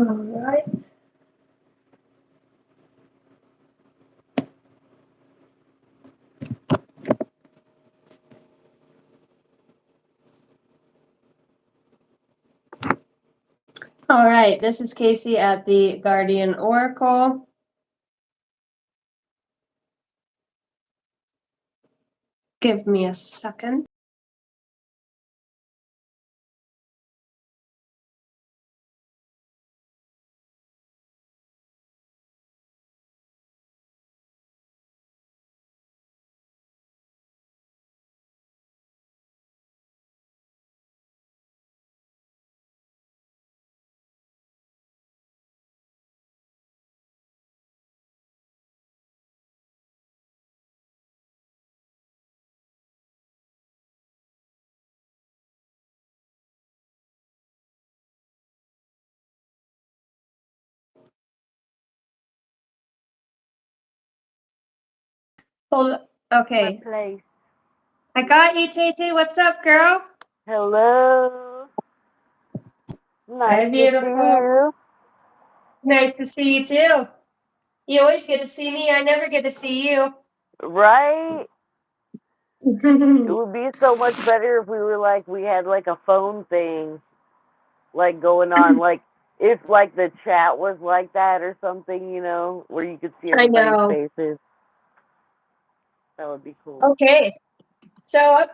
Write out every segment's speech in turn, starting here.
All right. All right, this is Casey at the Guardian Oracle. Give me a second. Hold. Okay. Place. I got you, Tay Tay. What's up, girl? Hello. Hi, Nice to see beautiful. you. Nice to see you too. You always get to see me. I never get to see you. Right? It would be so much better if we were like we had like a phone thing like going on, like if like the chat was like that or something, where you could see I everybody's know. faces. That would be cool. Okay. So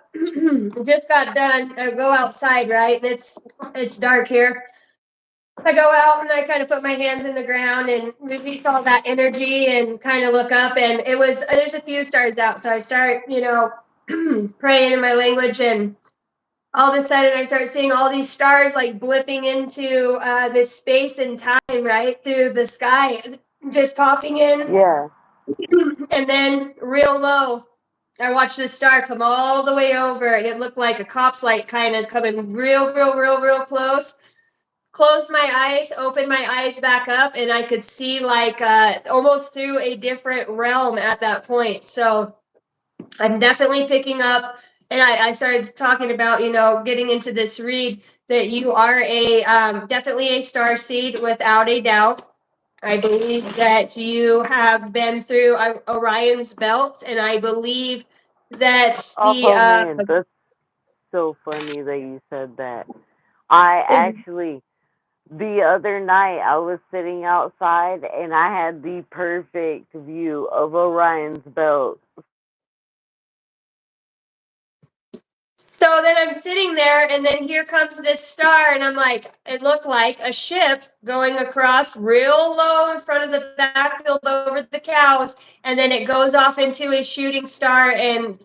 just got done. I go outside, right? And it's dark here. I go out and I kind of put my hands in the ground and release all that energy and kind of look up, and there's a few stars out. So I start, praying in my language, and all of a sudden I start seeing all these stars like blipping into this space and time, right through the sky, just popping in. Yeah. And then real low, I watched this star come all the way over, and it looked like a cop's light kind of coming real close. Closed my eyes, opened my eyes back up, and I could see like almost through a different realm at that point. So I'm definitely picking up, and I started talking about, getting into this read, that you are a definitely a star seed without a doubt. I believe that you have been through Orion's belt, and I believe that the Oh man, that's so funny that you said that. I is actually the other night I was sitting outside and I had the perfect view of Orion's belt. So then I'm sitting there, and then here comes this star, and I'm like, it looked like a ship going across real low in front of the backfield over the cows, and then it goes off into a shooting star, and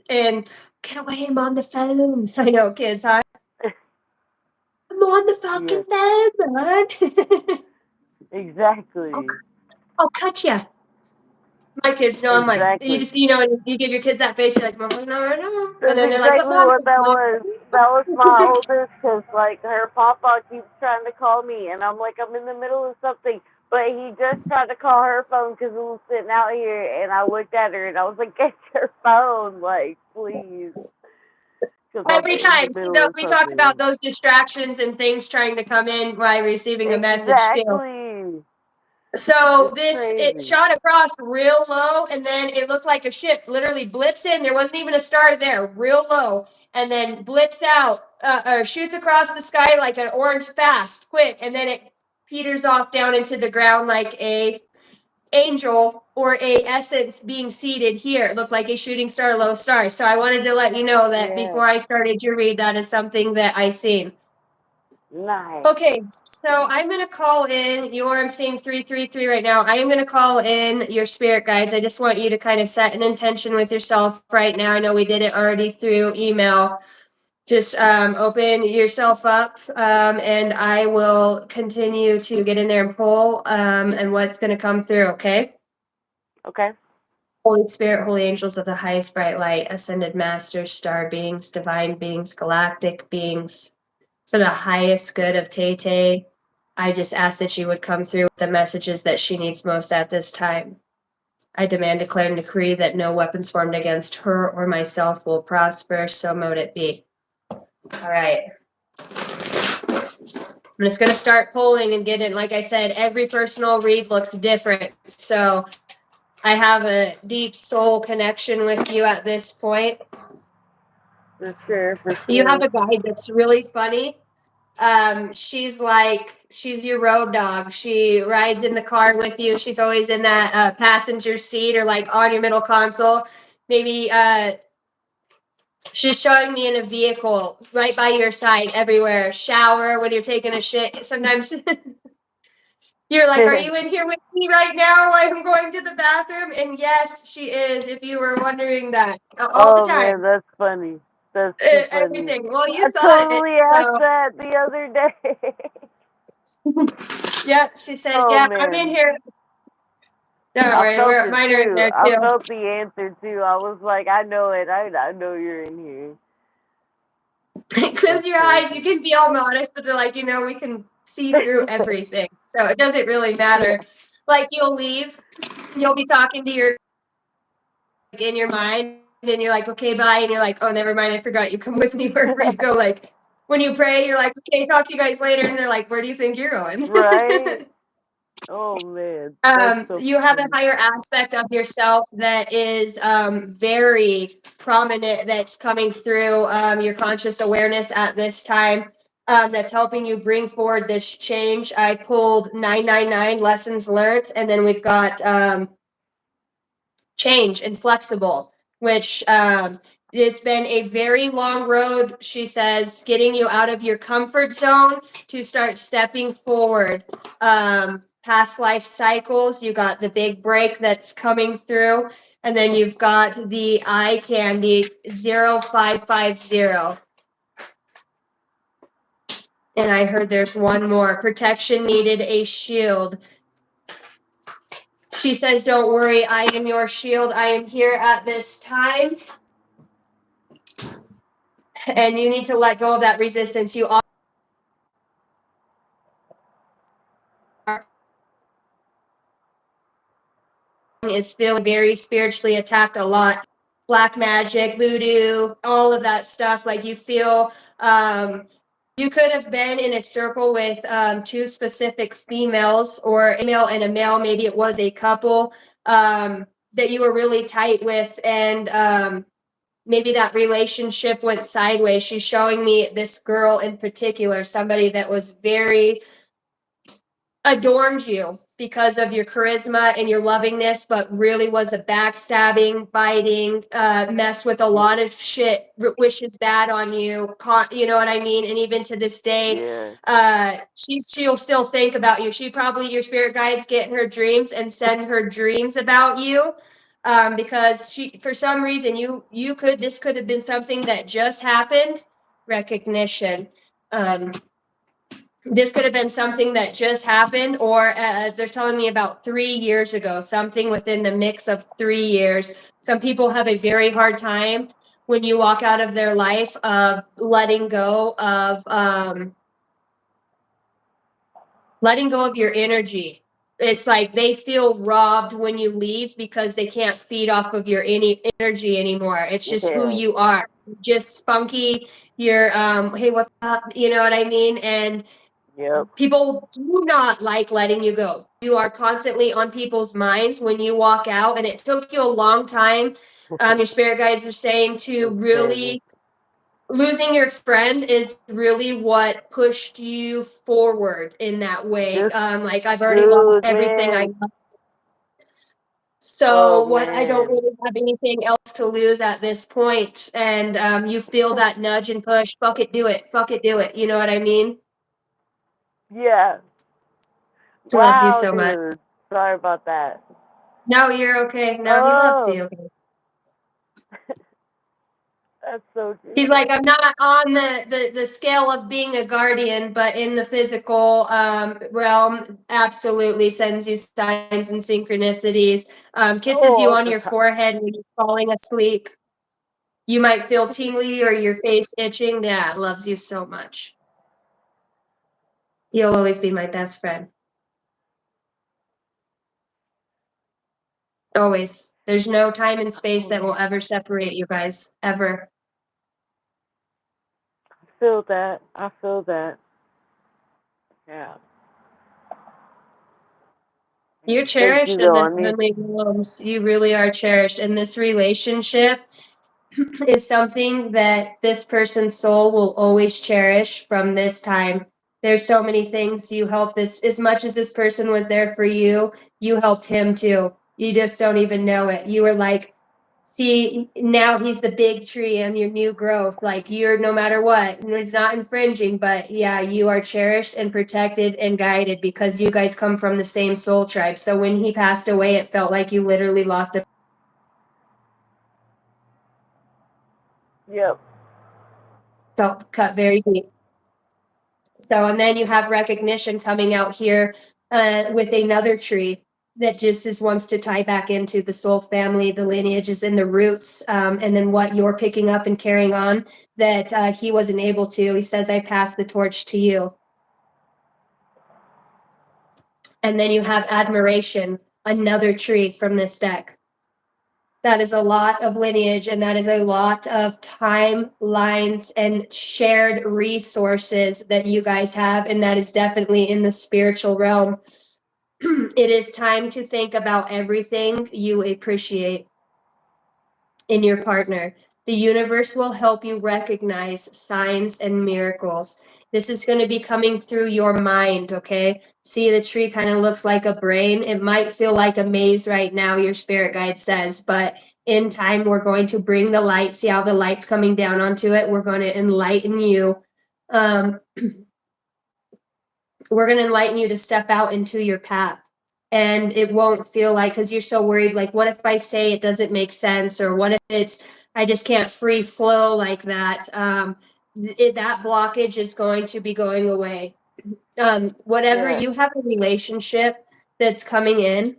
get away, I'm on the phone. I know, kids, huh? I'm on the Yes, fucking phone, man. I'll, exactly. I'll cut you. My kids know I'm like, you Exactly. just, you give your kids that face, you're like, no, no, no. And That's then they're like, but exactly mom, what that was. That was my oldest, because, like, her papa keeps trying to call me, and I'm like, I'm in the middle of something. But he just tried to call her phone because we was sitting out here, and I looked at her, and I was like, get your phone, like, please. Because I'm every in the time. middle of We talked about something. those distractions and things trying to come in while receiving a message too. Exactly. So It's it crazy. shot across real low, and then it looked like a ship literally blips in. There wasn't even a star there, real low, and then blips out or shoots across the sky like an orange fast, quick, and then it peters off down into the ground like a angel or a essence being seated here. It looked like a shooting star, low star. So I wanted to let you know that Yeah. before I started your read, that is something that I seen. Nice. Okay, so I'm gonna call in I'm seeing 333 right now. I am gonna call in your spirit guides. I just want you to kind of set an intention with yourself right now. I know we did it already through email. Just open yourself up, and I will continue to get in there and pull, and what's gonna come through, okay? Okay. Holy Spirit, holy angels of the highest bright light, ascended masters, star beings, divine beings, galactic beings, for the highest good of Tay Tay, I just ask that you would come through with the messages that she needs most at this time. I demand, declare, and decree that no weapons formed against her or myself will prosper, so mote it be. All right. I'm just going to start pulling and getting, like I said, every personal read looks different. So I have a deep soul connection with you at this point. For sure, for sure. You have a guide that's really funny. She's your road dog. She rides in the car with you. She's always in that passenger seat or like on your middle console. Maybe she's showing me in a vehicle right by your side everywhere. Shower when you're taking a shit. Sometimes you're like, are you in here with me right now while I'm going to the bathroom? And yes, she is, if you were wondering that. All the Oh man, time. that's funny. That's too funny. Everything. Well, you I saw it. totally asked So, that the other day. yep, she says, Oh yeah, I'm in man. here. Don't I worry, felt it mine are in too. there I too. felt the answer too. I was like, I know it. I know you're in here. Close your eyes. You can be all modest, but they're like, we can see through everything. So it doesn't really matter. Like you'll leave, you'll be talking to your in your mind, and you're like, okay, bye, and you're like, oh, never mind, I forgot you come with me wherever you go. Like when you pray, you're like, okay, talk to you guys later, and they're like, where do you think you're going? Right? Oh man, that's so You have a funny. higher aspect of yourself that is very prominent, that's coming through your conscious awareness at this time, that's helping you bring forward this change. I pulled 999 lessons learned, and then we've got change and flexible, which it's been a very long road, she says, getting you out of your comfort zone to start stepping forward. Past life cycles, you got the big break that's coming through, and then you've got the eye candy 0550. And I heard there's one more. Protection needed, a shield. She says, don't worry, I am your shield. I am here at this time. And you need to let go of that resistance. You is feeling very spiritually attacked a lot. Black magic, voodoo, all of that stuff. Like you feel you could have been in a circle with two specific females, or a male and a male. Maybe it was a couple that you were really tight with, and maybe that relationship went sideways. She's showing me this girl in particular, somebody that was very adorned you because of your charisma and your lovingness, but really was a backstabbing, biting, mess with a lot of shit, wishes bad on you. You know what I mean? And even to this day, Yeah. she'll still think about you. She probably, your spirit guides get in her dreams and send her dreams about you. Because she, for some reason, this could have been something that just happened. Recognition. This could have been something that just happened, or they're telling me about 3 years ago, something within the mix of 3 years. Some people have a very hard time when you walk out of their life of letting go of your energy. It's like they feel robbed when you leave because they can't feed off of your any energy anymore. It's just who Yeah. you are. Just spunky. You're hey, what's up? You know what I mean? And Yep. people do not like letting you go. You are constantly on people's minds when you walk out, and it took you a long time. Your spirit guides are saying to It's crazy. really, losing your friend is really what pushed you forward in that way. Just Like I've already lost dude, everything I man. love. Oh So what, I don't man. really have anything else to lose at this point. And you feel that nudge and push. Fuck it, do it. Fuck it, do it. You know what I mean? Yeah. He loves you Wow, so much. dude. Sorry about that. No, you're okay. No, he loves Oh, you. that's so He's true. like, I'm not on the scale of being a guardian, but in the physical realm, absolutely sends you signs and synchronicities. Kisses Oh, you all on the your time. forehead when you're falling asleep. You might feel tingly or your face itching. Yeah, loves you so much. You'll always be my best friend. Always. There's no time and space Oh that will man. ever separate you guys, ever. I feel that. I feel that. Yeah. You're Thank you, cherished in though. the I mean, heavenly realms. You really are cherished. And this relationship is something that this person's soul will always cherish from this time. There's so many things you helped this, as much as this person was there for you, you helped him too. You just don't even know it. You were like, see, now he's the big tree and your new growth. Like you're no matter what, it's not infringing, but yeah, you are cherished and protected and guided because you guys come from the same soul tribe. So when he passed away, it felt like you literally lost a yep. felt cut very deep. So, and then you have recognition coming out here with another tree that just is wants to tie back into the soul family, the lineages and the roots, and then what you're picking up and carrying on that he wasn't able to. He says, I pass the torch to you. And then you have admiration, another tree from this deck. That is a lot of lineage and that is a lot of timelines and shared resources that you guys have. And that is definitely in the spiritual realm. It is time to think about everything you appreciate in your partner. The universe will help you recognize signs and miracles. This is going to be coming through your mind, okay? See, the tree kind of looks like a brain. It might feel like a maze right now, your spirit guide says, but in time, we're going to bring the light. See how the light's coming down onto it? We're going to enlighten you. We're going to enlighten you to step out into your path. And it won't feel like, because you're so worried, like, what if I say it doesn't make sense? Or what if it's, I just can't free flow like that? That blockage is going to be going away. Whatever Yeah. you have a relationship that's coming in,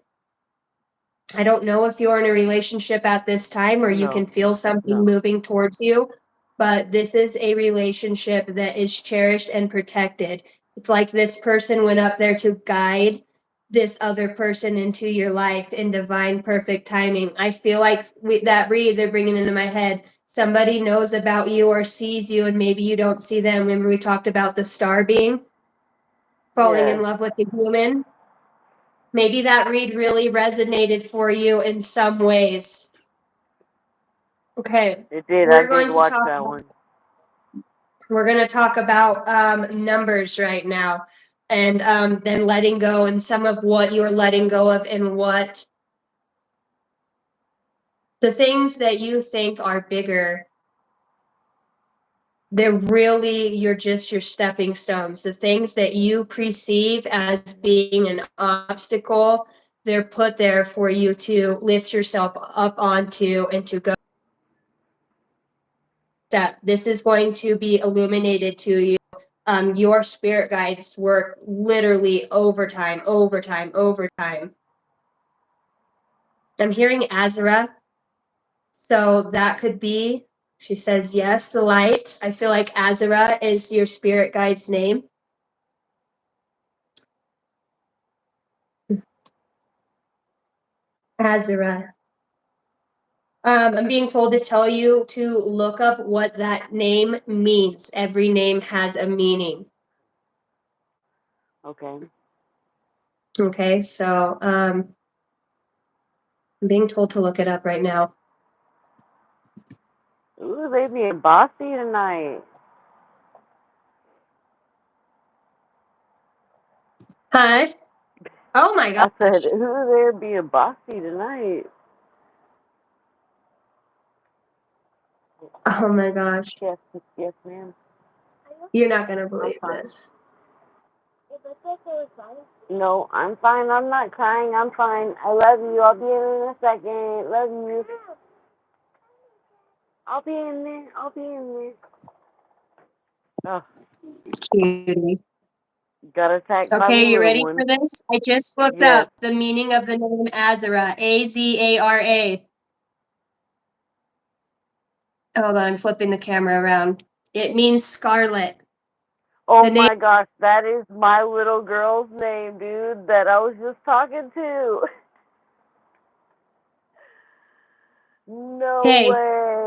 I don't know if you're in a relationship at this time or you can No. feel something No. moving towards you, but this is a relationship that is cherished and protected. It's like this person went up there to guide this other person into your life in divine perfect timing. I feel like that read they're bringing into my head. Somebody knows about you or sees you and maybe you don't see them. Remember we talked about the star being falling in Yes. love with the human? Maybe that read really resonated for you in some ways. Okay, It did. I we're did going to watch talk. that one. We're going to talk about numbers right now, and then letting go and some of what you're letting go of, and what the things that you think are bigger. They're really you're just your stepping stones. The things that you perceive as being an obstacle, they're put there for you to lift yourself up onto and to go. Step. This is going to be illuminated to you. Your spirit guides work literally overtime, overtime, overtime. I'm hearing Azra, so that could be. She says yes. The light. I feel like Azra is your spirit guide's name. Azra. I'm being told to tell you to look up what that name means. Every name has a meaning. Okay. Okay, so I'm being told to look it up right now. Ooh, they being bossy tonight. Huh? Oh my I gosh. said, ooh, they're being bossy tonight. Oh my gosh. Yes, yes, ma'am. You're not going to I'm believe fine. this. No, I'm fine. I'm not crying. I'm fine. I love you. I'll be in a second. Love you. I'll be in there. I'll be in there. Oh, Cutie. got attacked by the Okay, you little ready one. for this? I just looked Yes. up the meaning of the name Azara. Azara. Hold on, I'm flipping the camera around. It means scarlet. Oh The name. my gosh, that is my little girl's name, dude, that I was just talking to. No Okay,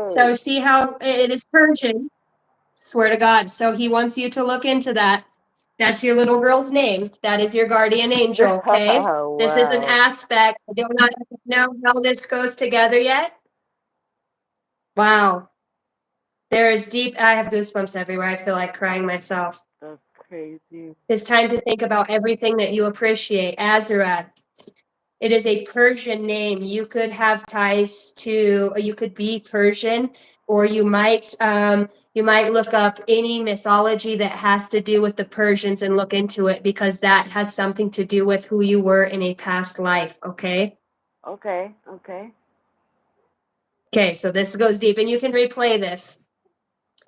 so way. see how it is Persian. Swear to God. So he wants you to look into that. That's your little girl's name. That is your guardian angel, okay? This is an Wow. aspect. I do not know how this goes together yet. Wow. There is deep, I have goosebumps everywhere. I feel like crying myself. That's crazy. It's time to think about everything that you appreciate. Azra. It is a Persian name. You could have ties to, you could be Persian, or you might look up any mythology that has to do with the Persians and look into it because that has something to do with who you were in a past life, okay? Okay, okay. Okay, so this goes deep and you can replay this.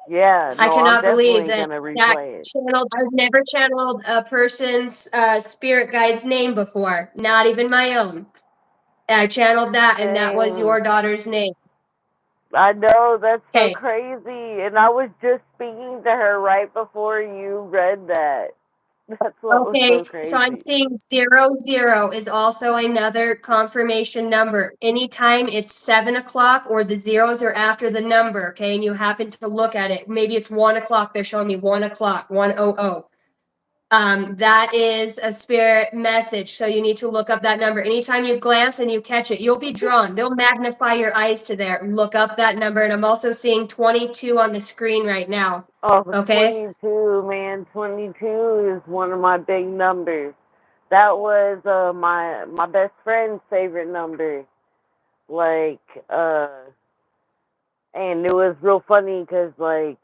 Yeah, I no, I'm cannot believe definitely that gonna that replay it. channeled, I've never channeled a person's spirit guide's name before, not even my own. I channeled that and that was Same. your daughter's name. I know, that's so Okay. crazy. And I was just speaking to her right before you read that. That's what was Okay, so so I'm crazy. seeing 00 is also another confirmation number. Anytime it's 7 o'clock or the zeros are after the number, okay, and you happen to look at it, maybe it's 1 o'clock, they're showing me 1 o'clock, 100. That is a spirit message. So you need to look up that number. Anytime you glance and you catch it, you'll be drawn. They'll magnify your eyes to there. Look up that number. And I'm also seeing 22 on the screen right now. Oh, Okay. 22, man. 22 is one of my big numbers. That was my best friend's favorite number. Like, and it was real funny because, like,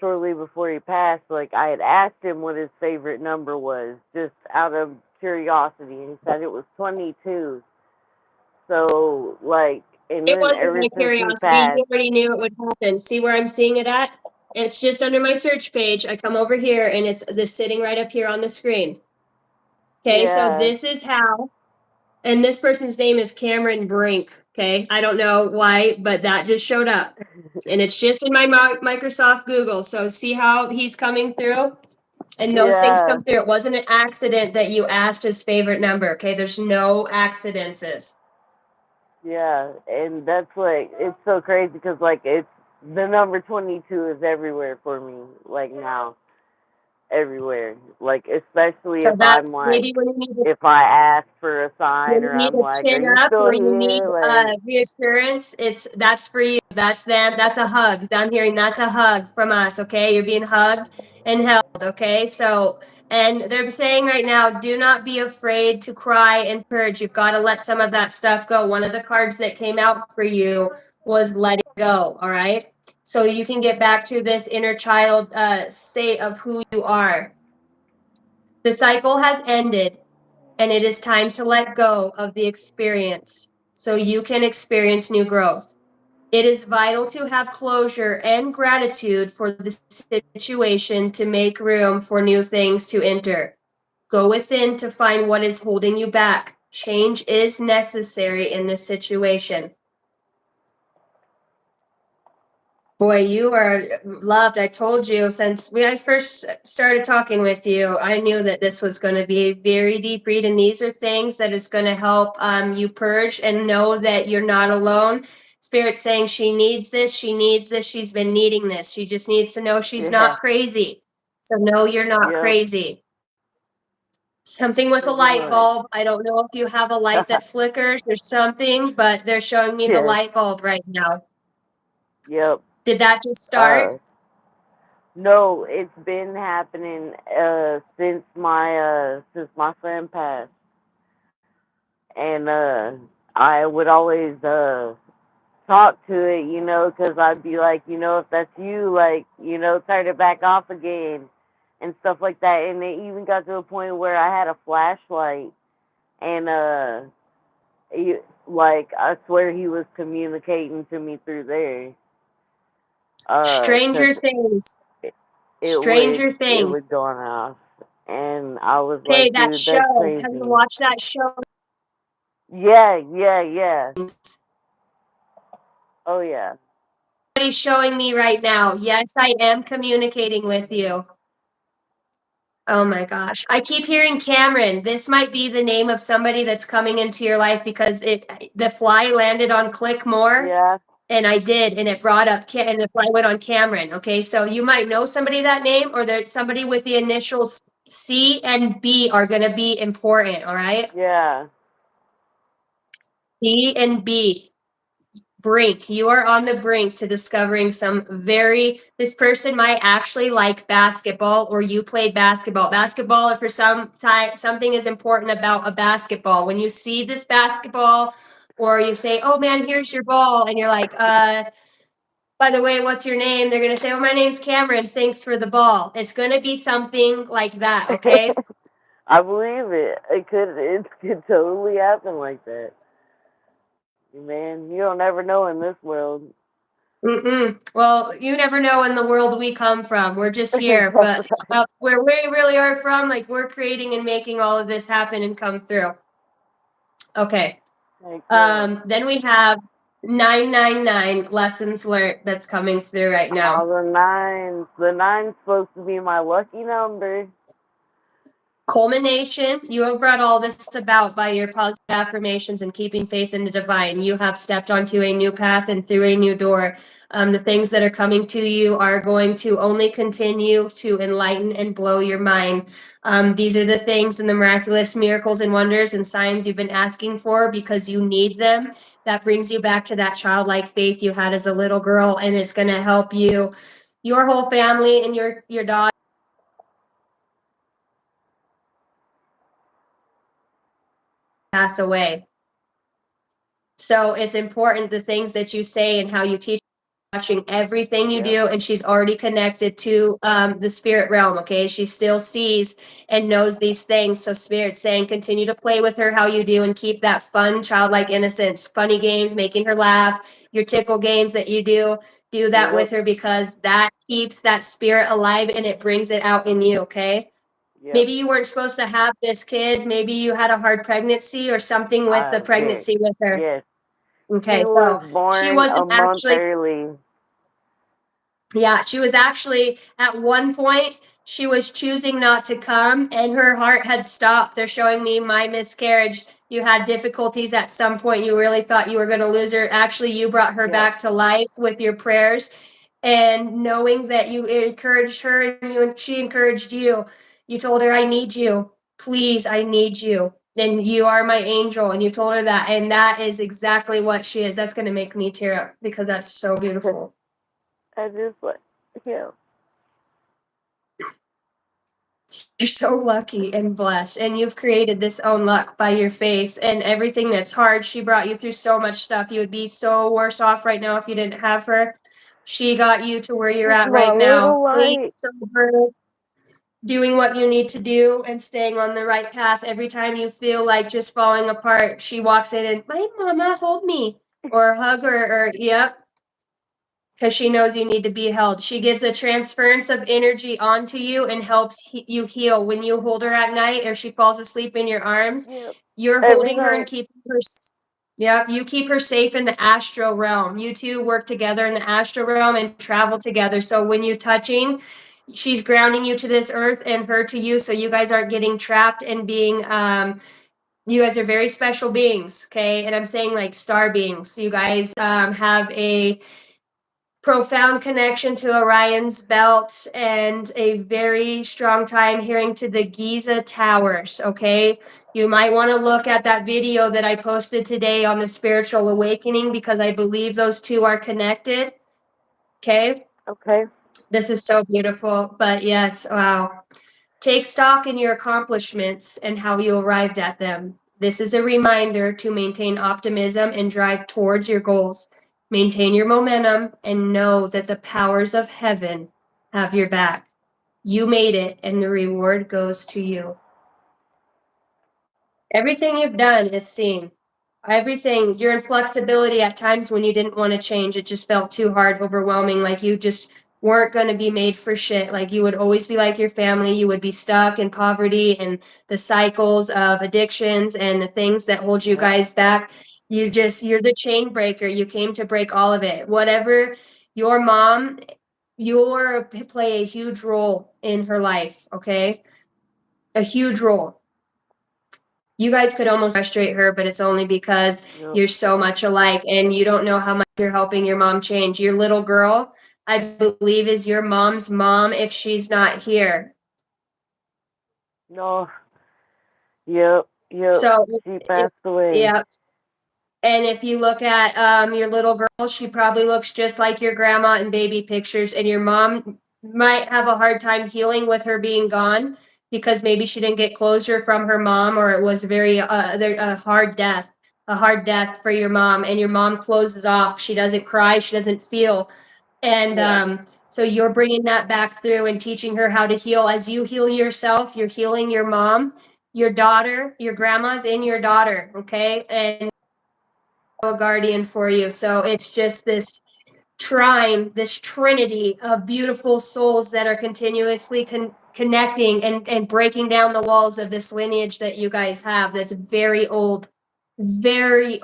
shortly before he passed, like, I had asked him what his favorite number was, just out of curiosity, and he said it was 22. So, like, and It then wasn't ever my since he curiosity. passed, You already knew it would happen. See where I'm seeing it at? It's just under my search page. I come over here and it's this sitting right up here on the screen. Okay, so yeah, this is how, and this person's name is Cameron Brink. Okay, I don't know why, but that just showed up. And it's just in my Microsoft Google. So see how he's coming through? And those things yeah, come through. It wasn't an accident that you asked his favorite number. Okay, there's no accidents. yeah, and that's like it's so crazy because like it's the number 22 is everywhere for me, like now, everywhere. Like especially So if I'm that's like maybe when you need to if I ask for a when sign you or need I'm a like, "Are chin you up still or you need here?" Like, reassurance, that's for you. That's them. That's a hug. I'm hearing that's a hug from us. Okay, you're being hugged and held. Okay, so and they're saying right now, do not be afraid to cry and purge. You've got to let some of that stuff go. One of the cards that came out for you was letting go. All right, so you can get back to this inner child state of who you are. The cycle has ended and it is time to let go of the experience so you can experience new growth. It is vital to have closure and gratitude for the situation to make room for new things to enter. Go within to find what is holding you back. Change is necessary in this situation. Boy, you are loved. I told you since I first started talking with you, I knew that this was going to be a very deep read, and these are things that is going to help you purge and know that you're not alone. Spirit saying she needs this, she needs this, she's been needing this. She just needs to know she's yeah, not crazy. So no, you're not yep, crazy. Something with a pretty light much. bulb. I don't know if you have a light that flickers or something, but they're showing me the Yeah, light bulb right now. yep. Did that just start? Uh, no, it's been happening since my son passed, and I would always talk to it, you know, because I'd be like, you know, if that's you, like, you know, turn it back off again and stuff like that. And it even got to a point where I had a flashlight, and like I swear he was communicating to me through there, 'cause Stranger Things. it, Stranger it Things. would go on off, and I was Okay, like, that dude, that's show. Have you crazy. watched that show? Yeah, yeah, yeah. Oh yeah. Somebody's showing me right now. Yes, I am communicating with you. Oh my gosh. I keep hearing Cameron. This might be the name of somebody that's coming into your life because the fly landed on click more Yeah. and I did and it brought up and the fly went on Cameron. Okay, so you might know somebody that name or there's somebody with the initials. C and B are going to be important, all right? Yeah. C and B. Brink. You are on the brink to discovering this person might actually like basketball, or you played basketball. Basketball, if for some time something is important about a basketball. When you see this basketball, or you say, "Oh man, here's your ball," and you're like, by the way, what's your name? They're gonna say, "Oh, my name's Cameron. Thanks for the ball." It's gonna be something like that, okay? I believe it. It could totally happen like that. Man, you don't ever know in this world. Well, you never know in the world we come from. We're just here, but where we really are from, like we're creating and making all of this happen and come through. Okay. Heck yeah. Then we have 999 lessons learned that's coming through right now. All the nines. The nine's supposed to be my lucky number. Culmination. You have brought all this about by your positive affirmations and keeping faith in the divine. You have stepped onto a new path and through a new door. The things that are coming to you are going to only continue to enlighten and blow your mind. These are the things and the miraculous miracles and wonders and signs you've been asking for because you need them. That brings you back to that childlike faith you had as a little girl, and it's going to help you, your whole family, and your daughter pass away. So it's important the things that you say and how you teach, watching everything you Yep. do, and she's already connected to the spirit realm. Okay, she still sees and knows these things. So spirit's saying, continue to play with her how you do, and keep that fun, childlike innocence, funny games, making her laugh. Your tickle games that you do that Yep. with her, because that keeps that spirit alive and it brings it out in you. Okay. Yep. Maybe you weren't supposed to have this kid. Maybe you had a hard pregnancy or something with the Yes. pregnancy with her. Yes. She Okay, was so she born a wasn't month actually, early. yeah, she was actually at one point, she was choosing not to come and her heart had stopped. They're showing me my miscarriage. You had difficulties at some point. You really thought you were going to lose her. Actually, you brought her Yep. back to life with your prayers, and knowing that you encouraged her and she encouraged you. You told her, "I need you. Please, I need you. And you are my angel." And you told her that. And that is exactly what she is. That's going to make me tear up because that's so beautiful. I just like, yeah. You're so lucky and blessed, and you've created this own luck by your faith and everything that's hard. She brought you through so much stuff. You would be so worse off right now if you didn't have her. She got you to where you're Just at my right now. little Clean, light. sober, doing what you need to do and staying on the right path. Every time you feel like just falling apart, she walks in and, "My mama, hold me," or hug her, or yep, because she knows you need to be held. She gives a transference of energy onto you and helps you heal. When you hold her at night or she falls asleep in your arms, Yep. you're Every holding her and night. keeping her. Yeah, you keep her safe in the astral realm. You two work together in the astral realm and travel together. So when you touching, she's grounding you to this earth and her to you. So you guys aren't getting trapped and being you guys are very special beings, okay? And I'm saying like star beings. You guys have a profound connection to Orion's belt and a very strong time hearing to the Giza towers. Okay, you might want to look at that video that I posted today on the spiritual awakening, because I believe those two are connected. Okay, Okay. this is so beautiful. But yes, wow. Take stock in your accomplishments and how you arrived at them. This is a reminder to maintain optimism and drive towards your goals. Maintain your momentum and know that the powers of heaven have your back. You made it, and the reward goes to you. Everything you've done is seen. Everything, your inflexibility at times when you didn't want to change, it just felt too hard, overwhelming, like you just weren't going to be made for shit. Like you would always be like your family, you would be stuck in poverty and the cycles of addictions and the things that hold you Yep. guys back. You're the chain breaker. You came to break all of it. Whatever your mom, you play a huge role in her life, okay? A huge role. You guys could almost frustrate her, but it's only because Yep. you're so much alike and you don't know how much you're helping your mom change. Your little girl, I believe, is your mom's mom if she's not here. No. Yep. Yep. So, She passed away. yeah. And if you look at your little girl, she probably looks just like your grandma in baby pictures. And your mom might have a hard time healing with her being gone because maybe she didn't get closure from her mom, or it was a hard death for your mom. And your mom closes off. She doesn't cry. She doesn't feel. And Yeah. so you're bringing that back through and teaching her how to heal. As you heal yourself, you're healing your mom, your daughter, your grandma's, and your daughter. Okay. And a guardian for you. So it's just this trine, this trinity of beautiful souls that are continuously connecting and breaking down the walls of this lineage that you guys have that's very old, very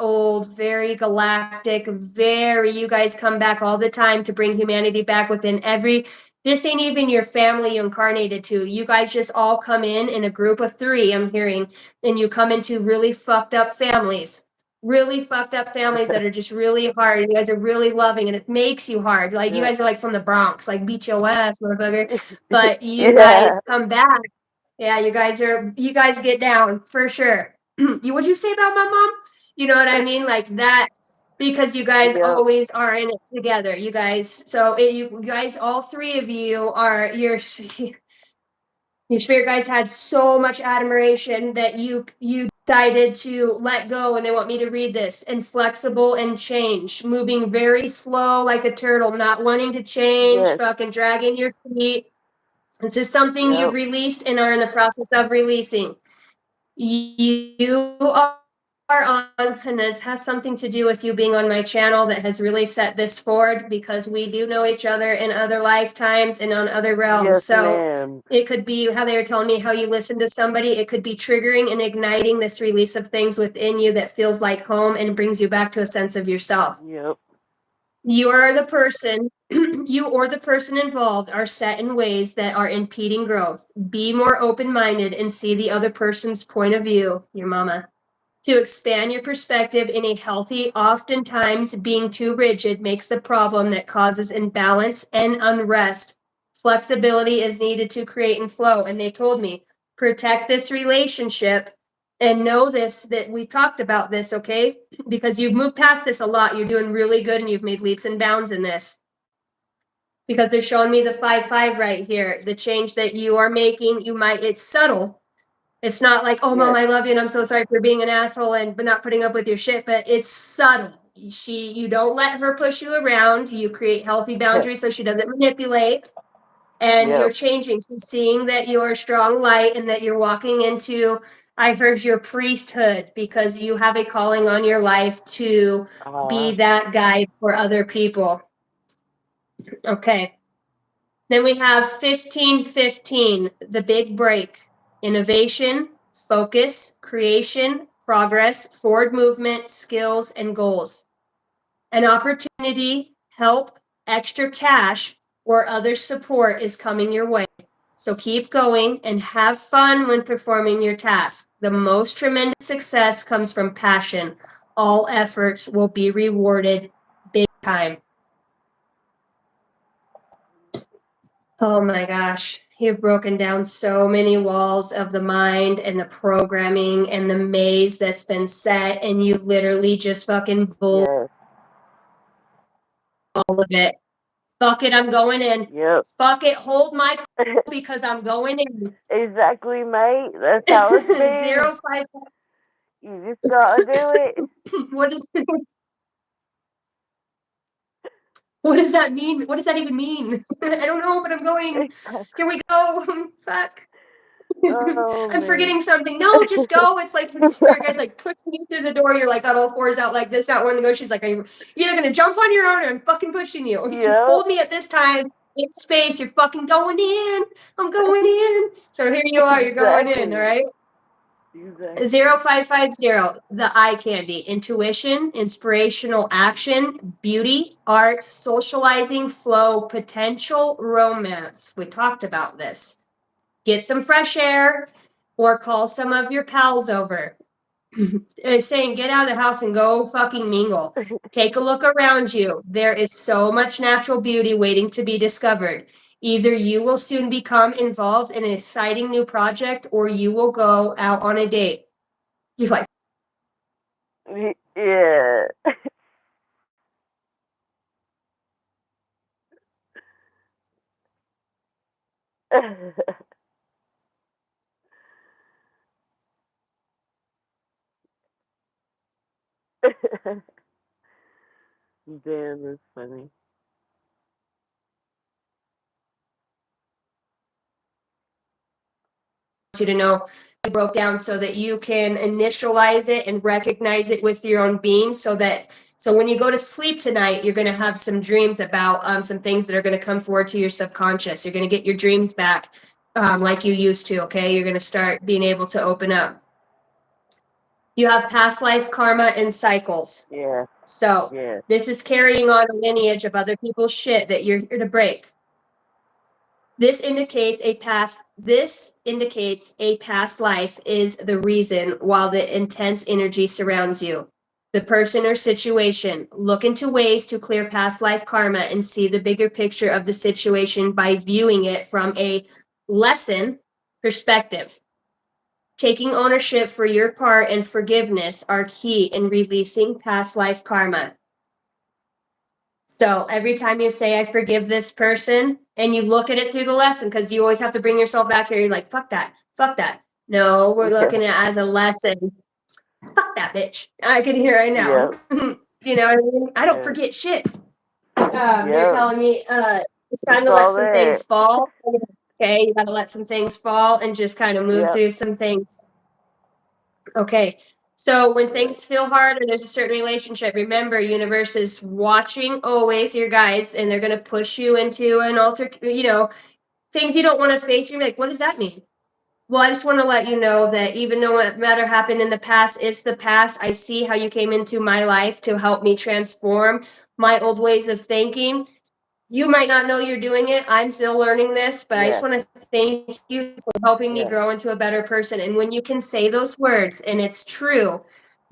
galactic, very, you guys come back all the time to bring humanity back within every, this ain't even your family you incarnated to. You guys just all come in a group of 3, I'm hearing, and you come into really fucked up families. Really fucked up families that are just really hard. You guys are really loving, and it makes you hard. Like you Yep. guys are like from the Bronx, like beat your ass, motherfucker. But you Yeah. guys come back. Yeah, you guys get down for sure. What'd you say about my mom? You know what I mean? Like that, because you guys Yep. always are in it together. You guys, so you guys, all 3 of you are your spirit guides had so much admiration that you decided to let go, and they want me to read this, and flexible and change, moving very slow like a turtle, not wanting to change, Yes. fucking dragging your feet. This is something you've Yep. released and are in the process of releasing. You are on, and it has something to do with you being on my channel that has really set this forward, because we do know each other in other lifetimes and on other realms. Yes, So ma'am. it could be how they were telling me how you listen to somebody. It could be triggering and igniting this release of things within you that feels like home and brings you back to a sense of yourself. Yep. You are the person, you or the person involved are set in ways that are impeding growth. Be more open-minded and see the other person's point of view, your mama. To expand your perspective in a healthy, oftentimes being too rigid makes the problem that causes imbalance and unrest. Flexibility is needed to create and flow. And they told me, protect this relationship and know this, that we talked about this, okay? Because you've moved past this a lot. You're doing really good and you've made leaps and bounds in this. Because they're showing me the 5-5 right here. The change that you are making, it's subtle. It's not like, oh, mom, Yes. I love you and I'm so sorry for being an asshole and but not putting up with your shit, but it's subtle. You don't let her push you around. You create healthy boundaries so she doesn't manipulate. And you're Yep. changing. She's seeing that you're a strong light and that you're walking into, I heard, your priesthood, because you have a calling on your life to be Uh, that guide for other people. Okay. Then we have 1515, the big break. Innovation, focus, creation, progress, forward movement, skills, and goals. An opportunity, help, extra cash, or other support is coming your way. So keep going and have fun when performing your task. The most tremendous success comes from passion. All efforts will be rewarded big time. Oh my gosh, you've broken down so many walls of the mind and the programming and the maze that's been set, and you literally just fucking bull yes. all of it. Fuck it, I'm going in. Yep. Fuck it, hold my because I'm going in. Exactly, mate. That's how it's been. 055. You just gotta do it. What is what does that mean? What does that even mean? I don't know, but I'm going. Here we go. Fuck. Oh I'm man. forgetting something. No, just go. It's like the spirit guide's like pushing you through the door. You're like on all fours out like this, not wanting to go. She's like, you're either gonna jump on your own or I'm fucking pushing you. You Yep. hold me at this time in space. You're fucking going in. I'm going in. So here you are. You're going in. All Exactly. right. Exactly. 0550, the eye candy, intuition, inspirational action, beauty, art, socializing, flow, potential, romance. We talked about this. Get some fresh air or call some of your pals over. It's saying get out of the house and go fucking mingle. Take a look around you. There is so much natural beauty waiting to be discovered. Either you will soon become involved in an exciting new project or you will go out on a date. You're like, Yeah. Damn, that's funny. you to know you broke down so that you can initialize it and recognize it with your own being so when you go to sleep tonight you're going to have some dreams about some things that are going to come forward to your subconscious. You're going to get your dreams back like you used to. Okay, you're going to start being able to open up. You have past life karma and cycles. Yeah. So Yeah. this is carrying on a lineage of other people's shit that you're here to break. This indicates a past life is the reason while the intense energy surrounds you. The person or situation. Look into ways to clear past life karma and see the bigger picture of the situation by viewing it from a lesson perspective. Taking ownership for your part and forgiveness are key in releasing past life karma. So every time you say, I forgive this person, and you look at it through the lesson, because you always have to bring yourself back here. You're like, fuck that, fuck that. No, we're Yeah. looking at it as a lesson. Fuck that bitch. I can hear it Yeah. now. You know what I mean? I don't Yeah. forget shit. They're Yeah. telling me it's time It's to let all some there. things fall. Okay, you got to let some things fall and just kind of move Yep. through some things. Okay. So when Yeah. things feel hard or there's a certain relationship, remember, universe is watching always your guys, and they're going to push you into an things you don't want to face. You're like, what does that mean? Well, I just want to let you know that even though what matter happened in the past, it's the past. I see how you came into my life to help me transform my old ways of thinking. You might not know you're doing it. I'm still learning this, but I just Yeah. want to thank you for helping me Yeah. grow into a better person. And when you can say those words and it's true,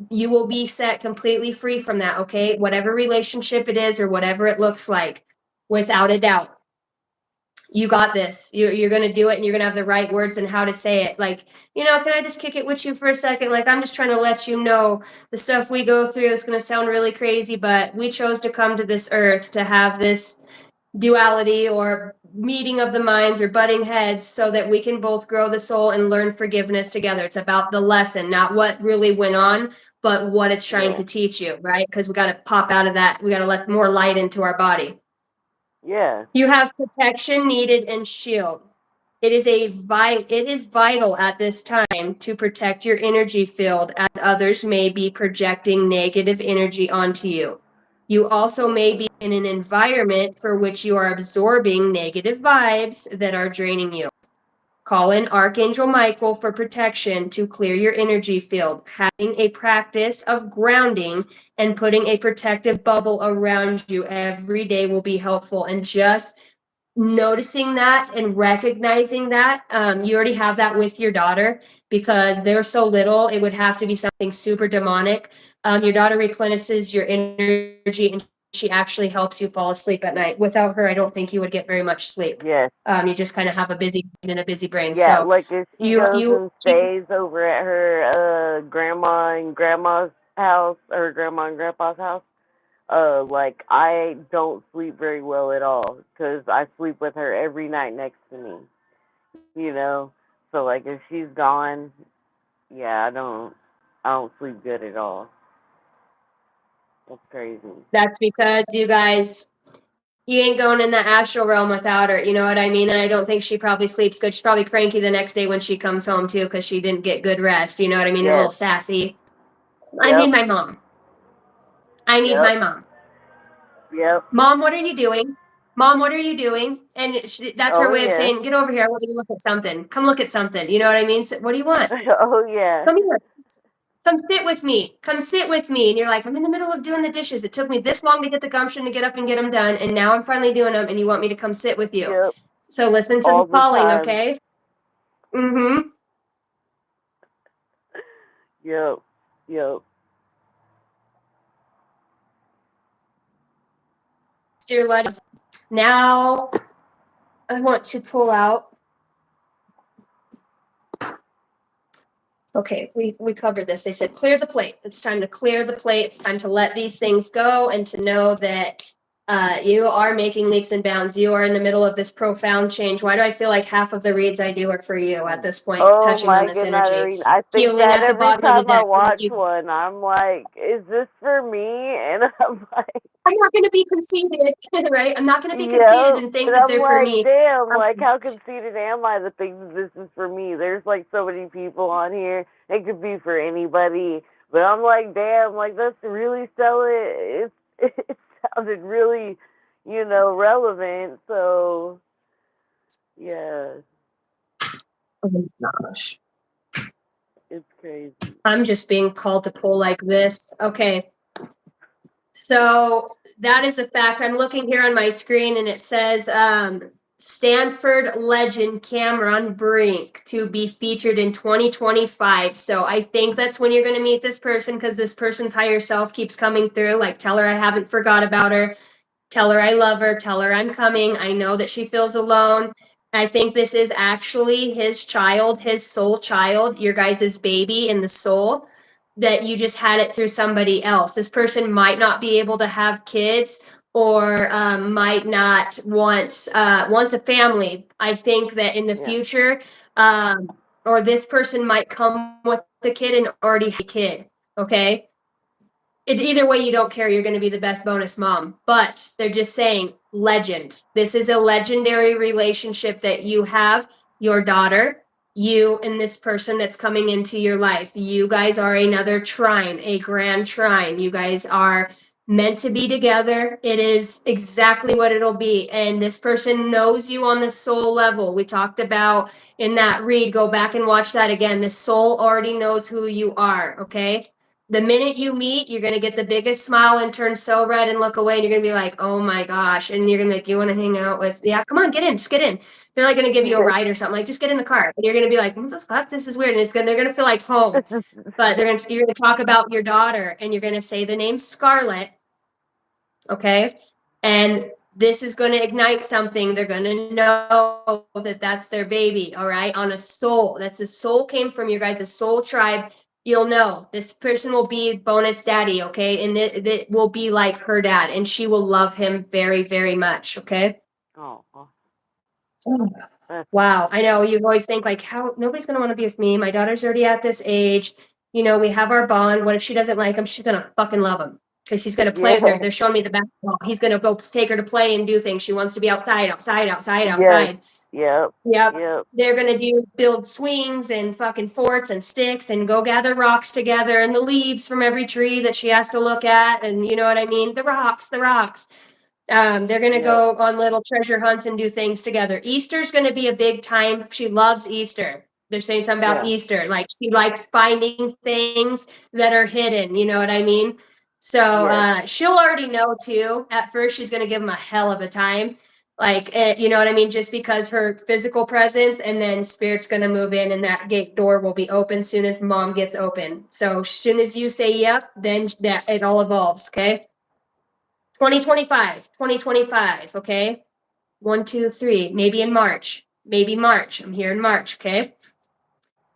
you will be set completely free from that. Okay. Whatever relationship it is or whatever it looks like, without a doubt. You got this. You're going to do it, and you're going to have the right words and how to say it. Like, can I just kick it with you for a second? Like, I'm just trying to let you know the stuff we go through is going to sound really crazy, but we chose to come to this earth to have this duality or meeting of the minds or butting heads so that we can both grow the soul and learn forgiveness together. It's about the lesson, not what really went on, but what it's trying Yeah. to teach you, right? Because we got to pop out of that. We got to let more light into our body. Yeah. You have protection needed and shield. It is vital at this time to protect your energy field, as others may be projecting negative energy onto you. You also may be in an environment for which you are absorbing negative vibes that are draining you. Call in Archangel Michael for protection to clear your energy field. Having a practice of grounding and putting a protective bubble around you every day will be helpful. And just noticing that and recognizing that, you already have that with your daughter because they're so little. It would have to be something super demonic. Your daughter replenishes your energy, and she actually helps you fall asleep at night. Without her, I don't think you would get very much sleep. Yes. You just kind of have a busy mind and a busy brain. Yeah. So Like if she you goes you and keep stays over at her grandma and grandma's house or grandma and grandpa's house, like I don't sleep very well at all because I sleep with her every night next to me. You know. So like if she's gone, yeah, I don't sleep good at all. That's crazy. that's because you ain't going in the astral realm without her. You know what I mean? And I don't think she probably sleeps good. She's probably cranky the next day when she comes home too because she didn't get good rest. You know what I mean? A Yes. little sassy. I need Yep. my mom. I need Yep. my mom. Yep. Mom, what are you doing? Mom, what are you doing? And that's her Oh way of yeah. saying, get over here. I want you to look at something. Come look at something. You know what I mean? So, what do you want? Oh yeah. Come here. Come sit with me. Come sit with me. And you're like, I'm in the middle of doing the dishes. It took me this long to get the gumption to get up and get them done. And now I'm finally doing them. And you want me to come sit with you. Yep. So listen to the All the calling, time. okay? Mm-hmm. Yep. Yep. Now I want to pull out. Okay, we covered this. They said clear the plate. It's time to clear the plate. It's time to let these things go and to know that you are making leaps and bounds. You are in the middle of this profound change. Why do I feel like half of the reads I do are for you at this point, Oh touching on my this goodness, energy? I think Healing that at the every bottom of the time I deck. watch one, I'm like, is this for me? And I'm like, I'm not going to be conceited, right? I'm not going to be conceited yeah. and think And that I'm they're for like, me. damn, like, how conceited am I to think that this is for me? There's like so many people on here. It could be for anybody. But I'm like, damn, like, that's really selling. It sounded really, relevant. So, yeah, Oh my gosh. it's crazy. I'm just being called to pull like this. Okay. So that is a fact. I'm looking here on my screen and it says Stanford legend Cameron Brink to be featured in 2025. So I think that's when you're going to meet this person because this person's higher self keeps coming through. Like, tell her I haven't forgot about her. Tell her I love her. Tell her I'm coming. I know that she feels alone. I think this is actually his child, his soul child, your guys' baby in the soul, that you just had it through somebody else. This person might not be able to have kids or might not wants a family. I think that in the Yeah. future, or this person might come with the kid and already have a kid. Okay. Either way, you don't care. You're going to be the best bonus mom. But they're just saying legend. This is a legendary relationship that you have. Your daughter, you and this person that's coming into your life. You guys are another trine, a grand trine. You guys are meant to be together. It is exactly what it'll be. And this person knows you on the soul level. We talked about in that read. Go back and watch that again. The soul already knows who you are. Okay. The minute you meet, you're gonna get the biggest smile and turn so red and look away, and you're gonna be like, "Oh my gosh!" And you're gonna like, "You want to hang out with? Yeah, come on, get in, just get in." They're like gonna give you a ride or something, like just get in the car, and you're gonna be like, "What the fuck? This is weird," and they're gonna feel like home. But you're gonna talk about your daughter, and you're gonna say the name Scarlett, okay? And this is going to ignite something. They're going to know that that's their baby, all right? On a soul. That's a soul came from your guys' soul tribe. You'll know this person will be bonus daddy, okay? And it will be like her dad, and she will love him very, very much, okay? Oh, Wow, I know you always think like, how nobody's gonna want to be with me. My daughter's already at this age. You know, we have our bond. What if she doesn't like him? She's gonna fucking love him because she's gonna play with her. yeah. They're showing me the basketball. He's gonna go take her to play and do things. She wants to be outside, outside, outside, Yes. outside. Yep. Yep. Yep. They're gonna build swings and fucking forts and sticks and go gather rocks together and the leaves from every tree that she has to look at. And you know what I mean? The rocks, the rocks. They're going to Yep. go on little treasure hunts and do things together. Easter's going to be a big time. She loves Easter. They're saying something about Yeah. Easter. Like she likes finding things that are hidden. You know what I mean? So Yes. she'll already know too. At first, she's going to give him a hell of a time. Like, you know what I mean? Just because her physical presence, and then spirit's going to move in and that gate door will be open soon as mom gets open. So as soon as you say yep, then that it all evolves. Okay. 2025, okay? 1, 2, 3, maybe in March. Maybe March. I'm here in March, okay?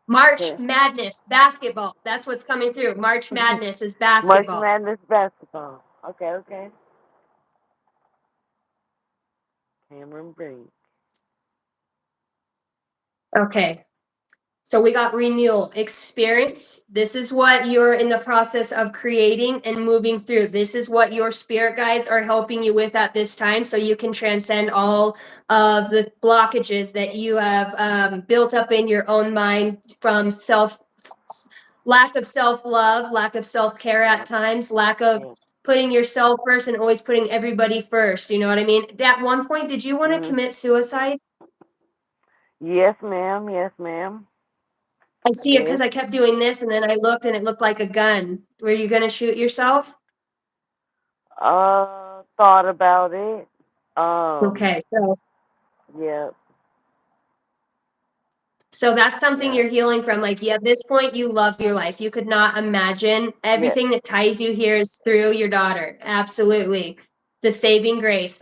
March Okay. Madness, basketball. That's what's coming through. March Madness is March basketball. Madness basketball. Okay. Okay. Cameron Brink. Okay. So we got renewal, experience. This is what you're in the process of creating and moving through. This is what your spirit guides are helping you with at this time, so you can transcend all of the blockages that you have built up in your own mind from lack of self-love, lack of self-care at times, lack of Yeah. putting yourself first and always putting everybody first. You know what I mean? At one point, did you want to Mhm. commit suicide? Yes, ma'am. Yes, ma'am. I I see it because did. I kept doing this and then I looked and it looked like a gun. Were you going to shoot yourself? Thought about it. Okay. Yeah. So that's something Yeah. you're healing from. Like, yeah, at this point, you love your life. You could not imagine Yes. everything that ties you here is through your daughter. Absolutely. The saving grace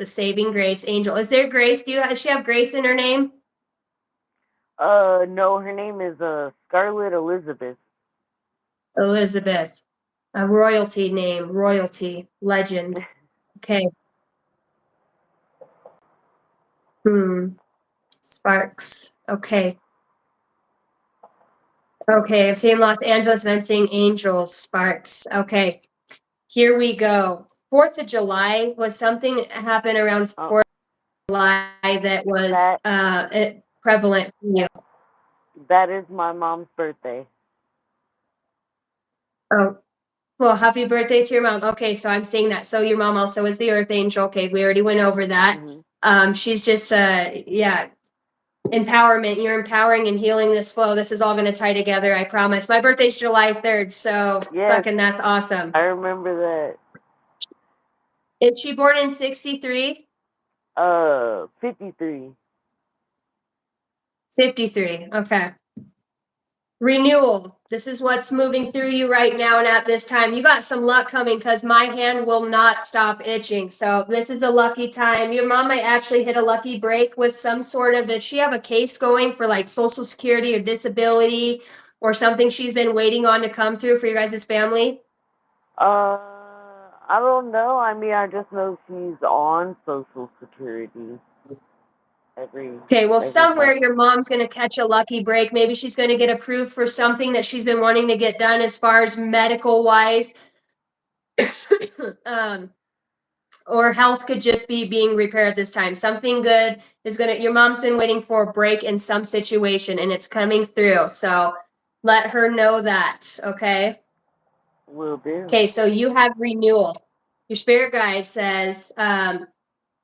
angel. Is there grace? Does she have grace in her name? No, her name is Scarlet Elizabeth. Elizabeth. A royalty name, royalty, legend. Okay. Sparks. Okay. Okay, I'm seeing Los Angeles and I'm seeing angels, sparks. Okay. Here we go. 4th of July was something that happened around 4th of July that was prevalent for you. That is my mom's birthday. Oh, well, happy birthday to your mom. Okay, so I'm seeing that. So your mom also is the earth angel. Okay, we already went over that. She's just empowerment. You're empowering and healing this flow. This is all going to tie together, I promise. My birthday's July 3rd, so fucking that's awesome. I remember that. Is she born in 63? 53. 53. Okay. Renewal. This is what's moving through you right now and at this time. You got some luck coming because my hand will not stop itching. So this is a lucky time. Your mom might actually hit a lucky break with some sort of, does she have a case going for like Social Security or disability or something she's been waiting on to come through for your guys' family? I don't know. I mean, I just know she's on Social Security. Okay, well, somewhere your mom's going to catch a lucky break. Maybe she's going to get approved for something that she's been wanting to get done as far as medical wise. Or health could just be being repaired this time. Something good is your mom's been waiting for a break in some situation and it's coming through. So let her know that, okay? Will do. Okay, so you have renewal. Your spirit guide says,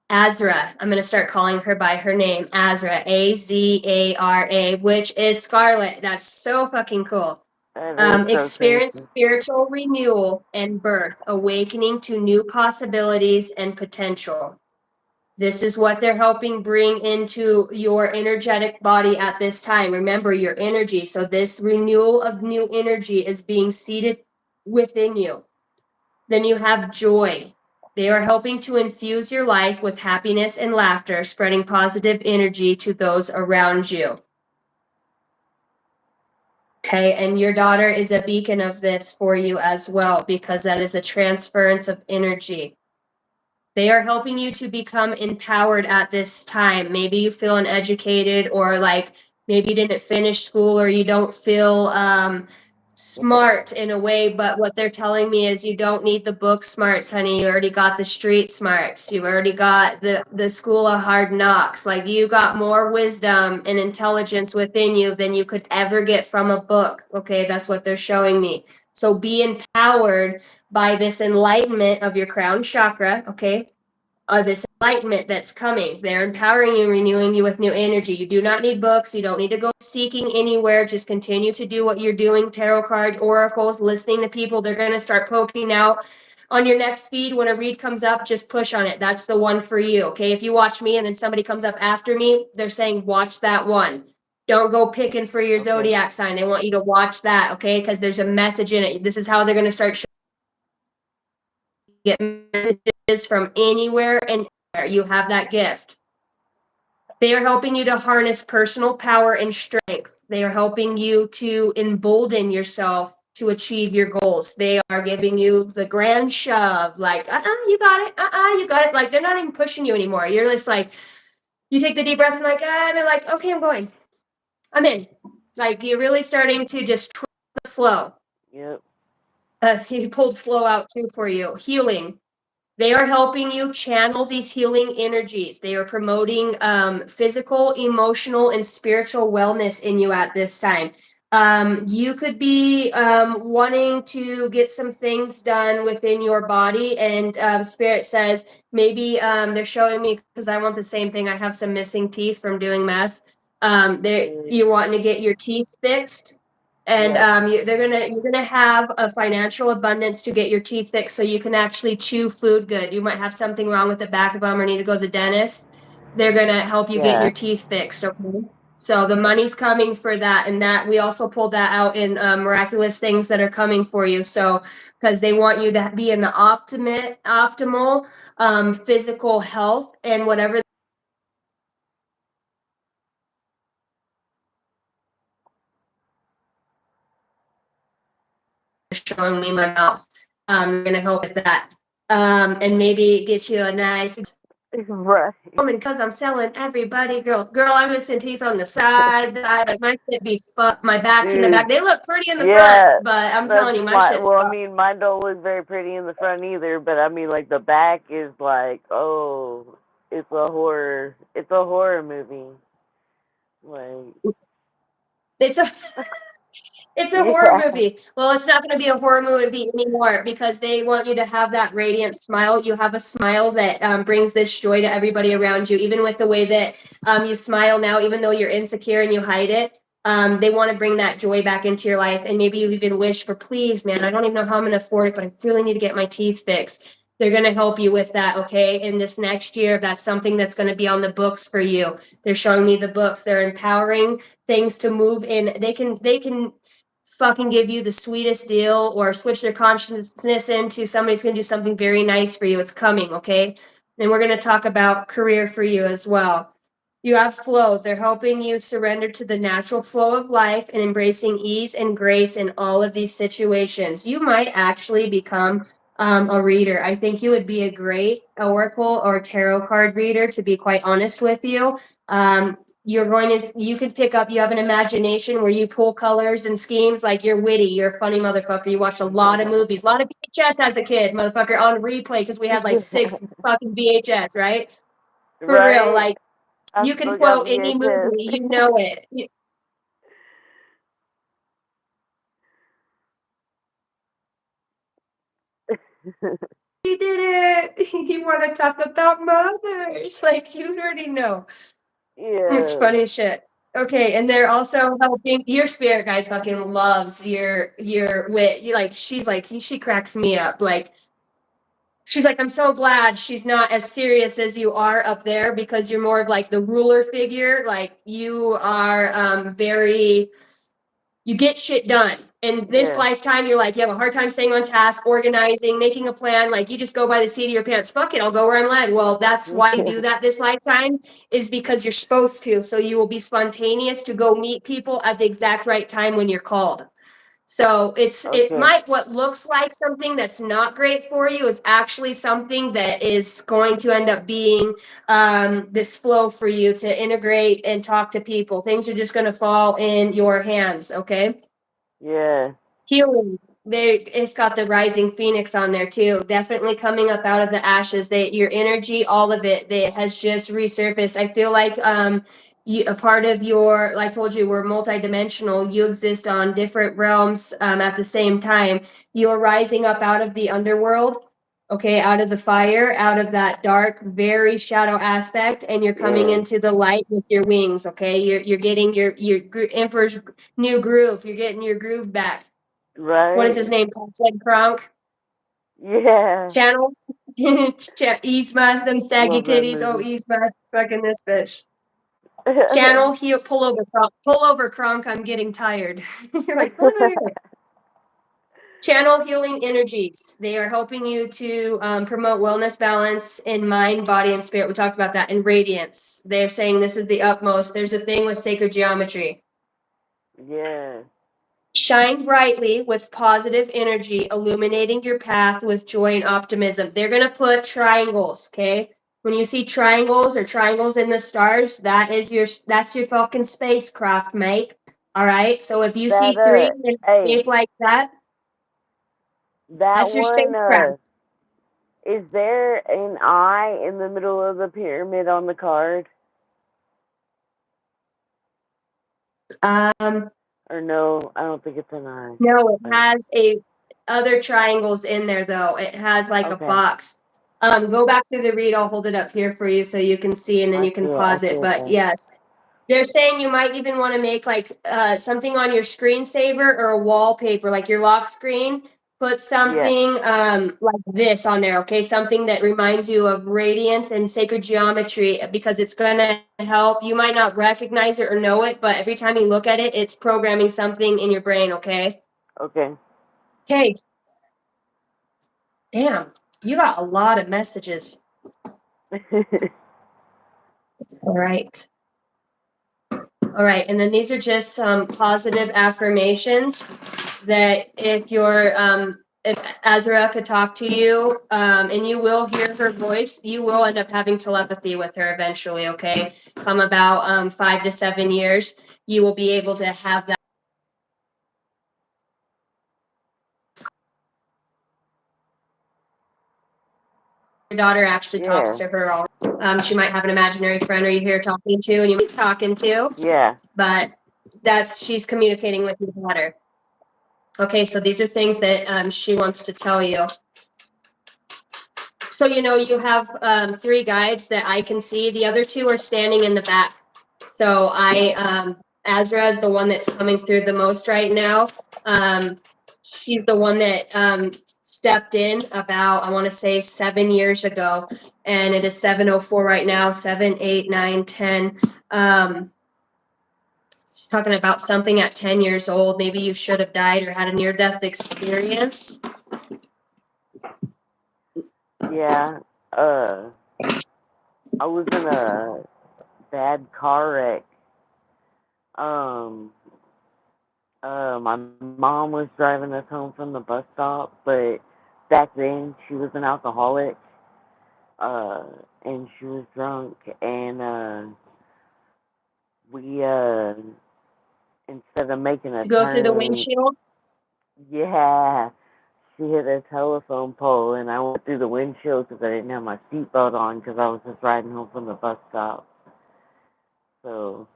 Azra. I'm going to start calling her by her name, Azra, Azara, which is Scarlet. That's so fucking cool. Experience spiritual renewal and birth, awakening to new possibilities and potential. This is what they're helping bring into your energetic body at this time. Remember your energy. So this renewal of new energy is being seated within you. Then you have joy. They are helping to infuse your life with happiness and laughter, spreading positive energy to those around you. Okay, and your daughter is a beacon of this for you as well, because that is a transference of energy. They are helping you to become empowered at this time. Maybe you feel uneducated, or like maybe you didn't finish school, or you don't feel smart in a way, but what they're telling me is you don't need the book smarts, honey. You already got the street smarts. You've already got the school of hard knocks. Like, you got more wisdom and intelligence within you than you could ever get from a book. Okay, that's what they're showing me. So be empowered by this enlightenment of your crown chakra, okay? This enlightenment that's coming. They're empowering you, renewing you with new energy. You do not need books. You don't need to go seeking anywhere. Just continue to do what you're doing. Tarot card, oracles, listening to people. They're going to start poking out on your next feed. When a read comes up, just push on it. That's the one for you. Okay. If you watch me and then somebody comes up after me, they're saying, watch that one. Don't go picking for your zodiac sign. They want you to watch that. Okay. Because there's a message in it. This is how they're going to start get messages from anywhere and anywhere. You have that gift. They are helping you to harness personal power and strength. They are helping you to embolden yourself to achieve your goals. They are giving you the grand shove, like, you got it, you got it. Like, they're not even pushing you anymore. You're just like, you take the deep breath and like, they're like, okay, I'm going. I'm in. Like, you're really starting to just trust the flow. Yep. He pulled flow out too for you. Healing. They are helping you channel these healing energies. They are promoting physical, emotional, and spiritual wellness in you at this time. You could be wanting to get some things done within your body, and Spirit says maybe they're showing me, because I want the same thing. I have some missing teeth from doing meth. You're wanting to get your teeth fixed. And you're gonna have a financial abundance to get your teeth fixed, so you can actually chew food good. You might have something wrong with the back of them or need to go to the dentist. They're gonna help you get your teeth fixed. Okay. So the money's coming for that, and that we also pulled that out in miraculous things that are coming for you. So because they want you to be in the optimal physical health and whatever showing me my mouth. Gonna help with that. And maybe get you a nice Right. woman because I'm selling everybody. Girl, I'm missing teeth on the side. Like my shit be fucked. My back in the back. Dude, They look pretty in the front, yeah, but I'm that's telling you, my my. shit's Well, I fucked. mean, mine don't look very pretty in the front either, but I mean, like the back is like, oh, it's a horror. It's a horror movie. Like, It's a It's a horror yeah, movie. Well, it's not going to be a horror movie anymore because they want you to have that radiant smile. You have a smile that brings this joy to everybody around you, even with the way that you smile now, even though you're insecure and you hide it. They want to bring that joy back into your life. And maybe you even wish for, please, man, I don't even know how I'm going to afford it, but I really need to get my teeth fixed. They're going to help you with that, okay? In this next year, if that's something that's going to be on the books for you. They're showing me the books. They're empowering things to move in. They can fucking give you the sweetest deal or switch their consciousness into somebody's going to do something very nice for you. It's coming, okay? Then we're going to talk about career for you as well. You have flow. They're helping you surrender to the natural flow of life and embracing ease and grace in all of these situations. You might actually become a reader. I think you would be a great oracle or tarot card reader, to be quite honest with you. You can pick up, you have an imagination where you pull colors and schemes, like you're witty, you're a funny motherfucker. You watched a lot of movies, a lot of VHS as a kid, motherfucker, on replay because we had like 6 fucking VHS, right? For real, right. like I you can still got quote any movie, VHS. you know it. You did it. You want to talk about mothers, like you already know. It's Yeah. funny as shit. Okay, and they're also helping your spirit guide fucking loves your wit. You like she's like she cracks me up. Like she's like, I'm so glad she's not as serious as you are up there because you're more of like the ruler figure. Like you are very you get shit done. In this Yeah. lifetime, you're like, you have a hard time staying on task, organizing, making a plan. Like, you just go by the seat of your pants. Fuck it, I'll go where I'm led. Well, that's why you do that this lifetime, is because you're supposed to. So you will be spontaneous to go meet people at the exact right time when you're called. So it Okay. might what looks like something that's not great for you is actually something that is going to end up being this flow for you to integrate and talk to people. Things are just going to fall in your hands. Okay. Yeah. Healing. It's got the rising phoenix on there too. Definitely coming up out of the ashes. Your energy, all of it, that has just resurfaced. I feel like a part of your, like I told you, we're multidimensional. You exist on different realms at the same time. You're rising up out of the underworld, okay, out of the fire, out of that dark, very shadow aspect, and you're coming Yeah. into the light with your wings. Okay, you're getting your emperor's new groove. You're getting your groove back. What is his Right. name? Ted Kronk. Yeah. Channel. Yzma, them saggy Love that titties. Oh, movie. Yzma, fucking this bitch. Channel, heel, pull over, Kronk. Pull over, Kronk. I'm getting tired. You're like, what am I doing? Channel healing energies. They are helping you to promote wellness, balance in mind, body, and spirit. We talked about that. And radiance. They're saying this is the utmost. There's a thing with sacred geometry. Yeah. Shine brightly with positive energy, illuminating your path with joy and optimism. They're going to put triangles, okay? When you see triangles or triangles in the stars, that's your fucking spacecraft, mate. All right? So if you see That three in a hey, shape like that, that that's your one spacecraft. is there an eye in the middle of the pyramid on the card? Um Or no, I don't think it's an eye. no, it But has a other triangles in there though. It has like a okay. box. Go back to the read. I'll hold it up here for you so you can see and then I you see can it, I pause see it. it But there. yes, they're saying you might even want to make like something on your screensaver or a wallpaper, like your lock screen. Put Yeah. something like this on there, okay? Something that reminds you of radiance and sacred geometry because it's going to help. You might not recognize it or know it, but every time you look at it, it's programming something in your brain, okay? Okay. Okay. Damn, you got a lot of messages. All right. All right, and then these are just some positive affirmations that if Azra could talk to you, and you will hear her voice, you will end up having telepathy with her eventually, okay? Come about 5 to 7 years, you will be able to have that. Your daughter actually talks Yeah. to her all. She might have an imaginary friend or you hear talking to, and you might be talking to, Yeah. but she's communicating with your daughter. Okay, so these are things that she wants to tell you. So, you have 3 guides that I can see. The other 2 are standing in the back. So Azra is the one that's coming through the most right now. She's the one that stepped in about, I want to say 7 years ago. And it is 7:04 right now, 7, 8, 9, 10. She's talking about something at 10 years old. Maybe you should have died or had a near-death experience. Yeah. Uh, I was in a bad car wreck. Um, my mom was driving us home from the bus stop, but back then she was an alcoholic. Uh, and she was drunk, and we instead of making a Go through the turn, windshield. yeah, she hit a telephone pole, and I went through the windshield because I didn't have my seatbelt on because I was just riding home from the bus stop. So,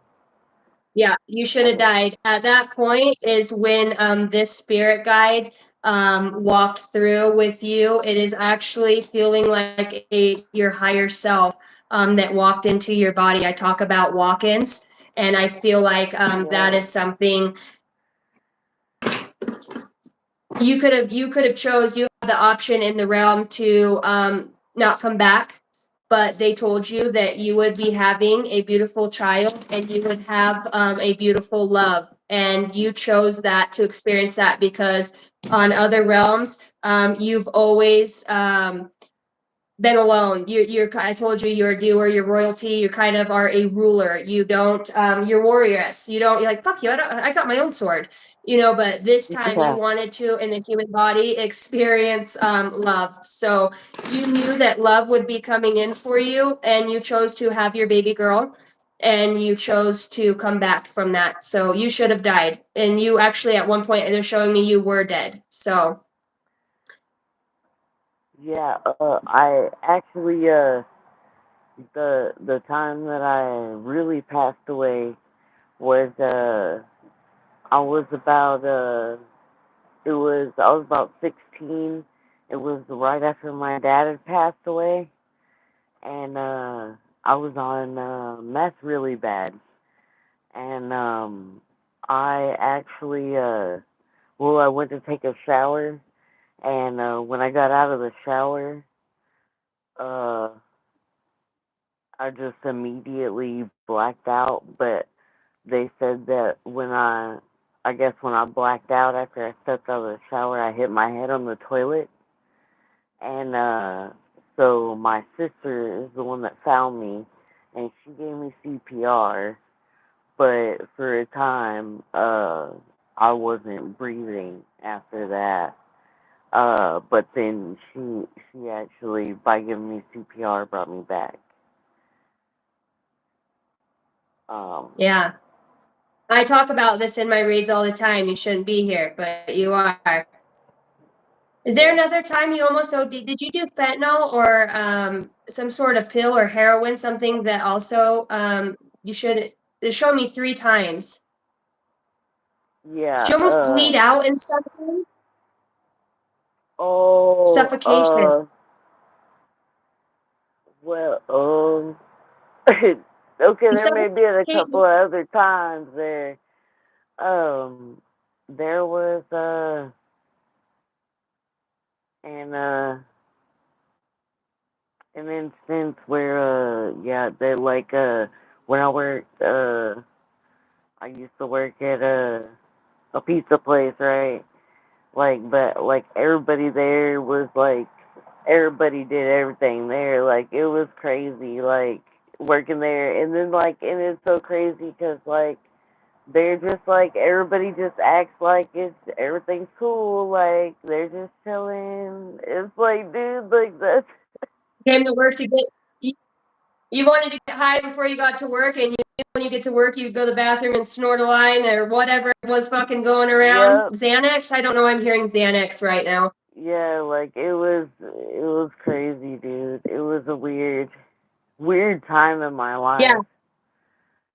Yeah, you should have I, died. At that point is when this spirit guide walked through with you. It is actually feeling like your higher self that walked into your body. I talk about walk-ins, and I feel like that yeah, is something you could have chose. You had the option in the realm to not come back, but they told you that you would be having a beautiful child and you would have a beautiful love, and you chose that to experience that because on other realms you've always been alone. I told you you're a doer, you're royalty, you kind of are a ruler. You don't you're warrioress. You're like, fuck you, I got my own sword. But this time you yeah, wanted to in the human body experience love. So you knew that love would be coming in for you, and you chose to have your baby girl, and you chose to come back from that. So you should have died. And you actually at one point they're showing me you were dead. So yeah. I actually, the time that I really passed away was, I was about, I was about 16. It was right after my dad had passed away, and I was on meth really bad, and I actually, well, I went to take a shower, and when I got out of the shower, uh, I just immediately blacked out. But they said that I guess when I blacked out after I stepped out of the shower, I hit my head on the toilet, and so my sister is the one that found me, and she gave me CPR. But for a time, I wasn't breathing after that. But then she actually, by giving me CPR, brought me back. Um, yeah. I talk about this in my reads all the time. You shouldn't be here, but you are. Is there yeah, another time you almost OD? Did you do fentanyl or some sort of pill or heroin? Something that also you should. They showed me 3 times. yeah. She almost bleed out and something. Oh, Suffocation. well, okay. There may be a couple Suffocation. of other times there. Um, there was and an instance where yeah, that like when I worked I used to work at a pizza place, right? Like, but like everybody there was like everybody did everything there. Like it was crazy, like working there, and then like and it's so crazy because like they're just like everybody just acts like it's everything's cool, like they're just chilling. It's like, dude, like that's Came to work to get you wanted to get high before you got to work, and when you get to work, you go to the bathroom and snort a line or whatever was fucking going around. yep, Xanax? I don't know. I'm hearing Xanax right now. yeah, like it was crazy, dude. It was a weird time in my Yeah. life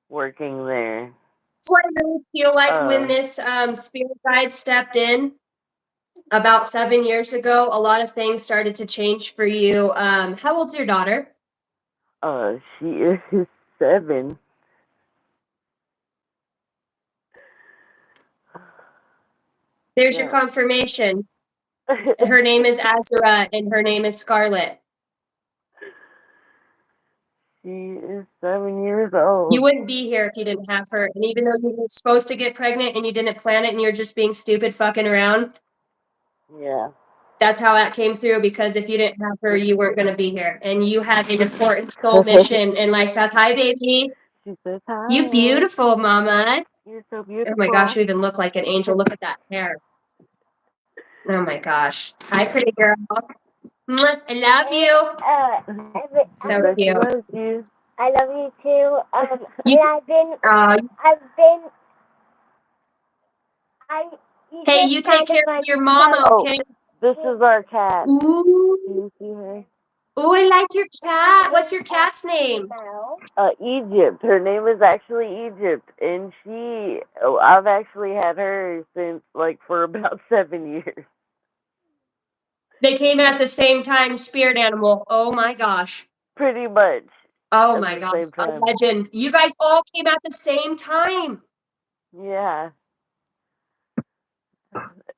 working there. That's what I really feel like when Uh, this spirit guide stepped in about 7 years ago. A lot of things started to change for you. How old's your daughter? she is 7. There's your Yeah. confirmation. Her name is Azura and her name is Scarlet. She is 7 years You old. wouldn't be here if you didn't have her. And even though you were supposed to get pregnant and you didn't plan it and you're just being stupid fucking around, Yeah. that's how that came through, because if you didn't have her, you weren't going to be here. And you had an important soul mission. And like that, hi, baby. She says You hi. beautiful, mama. You're so Oh my gosh, beautiful. you even look like an angel. Look at that hair. Oh my gosh. Hi, pretty girl. Mwah, I love you. She So says she cute. loves you. I love you too. You And t- uh, I, you hey, just you take kind of care of like, your mama, so, Oh, okay? this is our cat. Do Ooh. you see her? Ooh, I like your cat. What's your cat's name? no. Egypt. Her name is actually Egypt, and I've actually had her since like for about 7 years. They came at the same time, spirit animal. Oh my gosh. Pretty much Oh at my the gosh. same A time. legend. You guys all came at the same time. Yeah,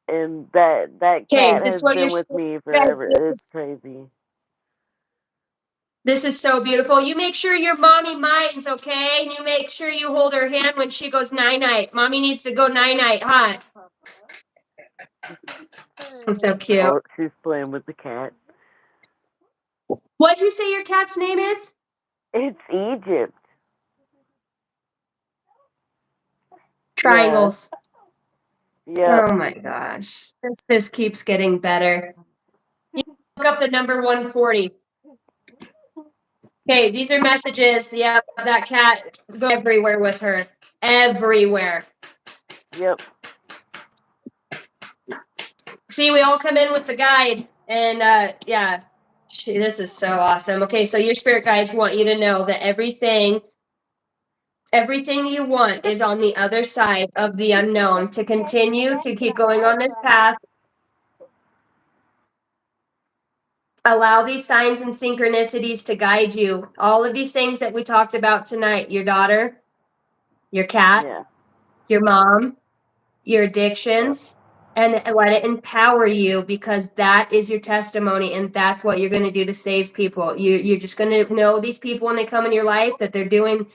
and that Okay, cat this has is what your been with spirit me guys, forever. It's crazy. this is so beautiful. You make sure your mommy minds, okay? And you make sure you hold her hand when she goes night-night. Mommy needs to go night-night, huh? I'm so cute. Oh, she's playing with the cat. What'd you say your cat's name is? It's Egypt. Yeah. Triangles. Yep. Oh my gosh. This keeps getting better. You look up the number 140. Okay, these are messages. Yeah, that cat go everywhere with her. Everywhere. Yep. See, we all come in with the guide. And yeah, this is so awesome. Okay, so your spirit guides want you to know that everything you want is on the other side of the unknown, to continue to keep going on this path. Allow these signs and synchronicities to guide you. All of these things that we talked about tonight, your daughter, your cat, Yeah. your mom, your Yep. addictions, and let it empower you, because that is your testimony and that's what you're going to do to save people. You're just going to know these people when they come in your life that they're doing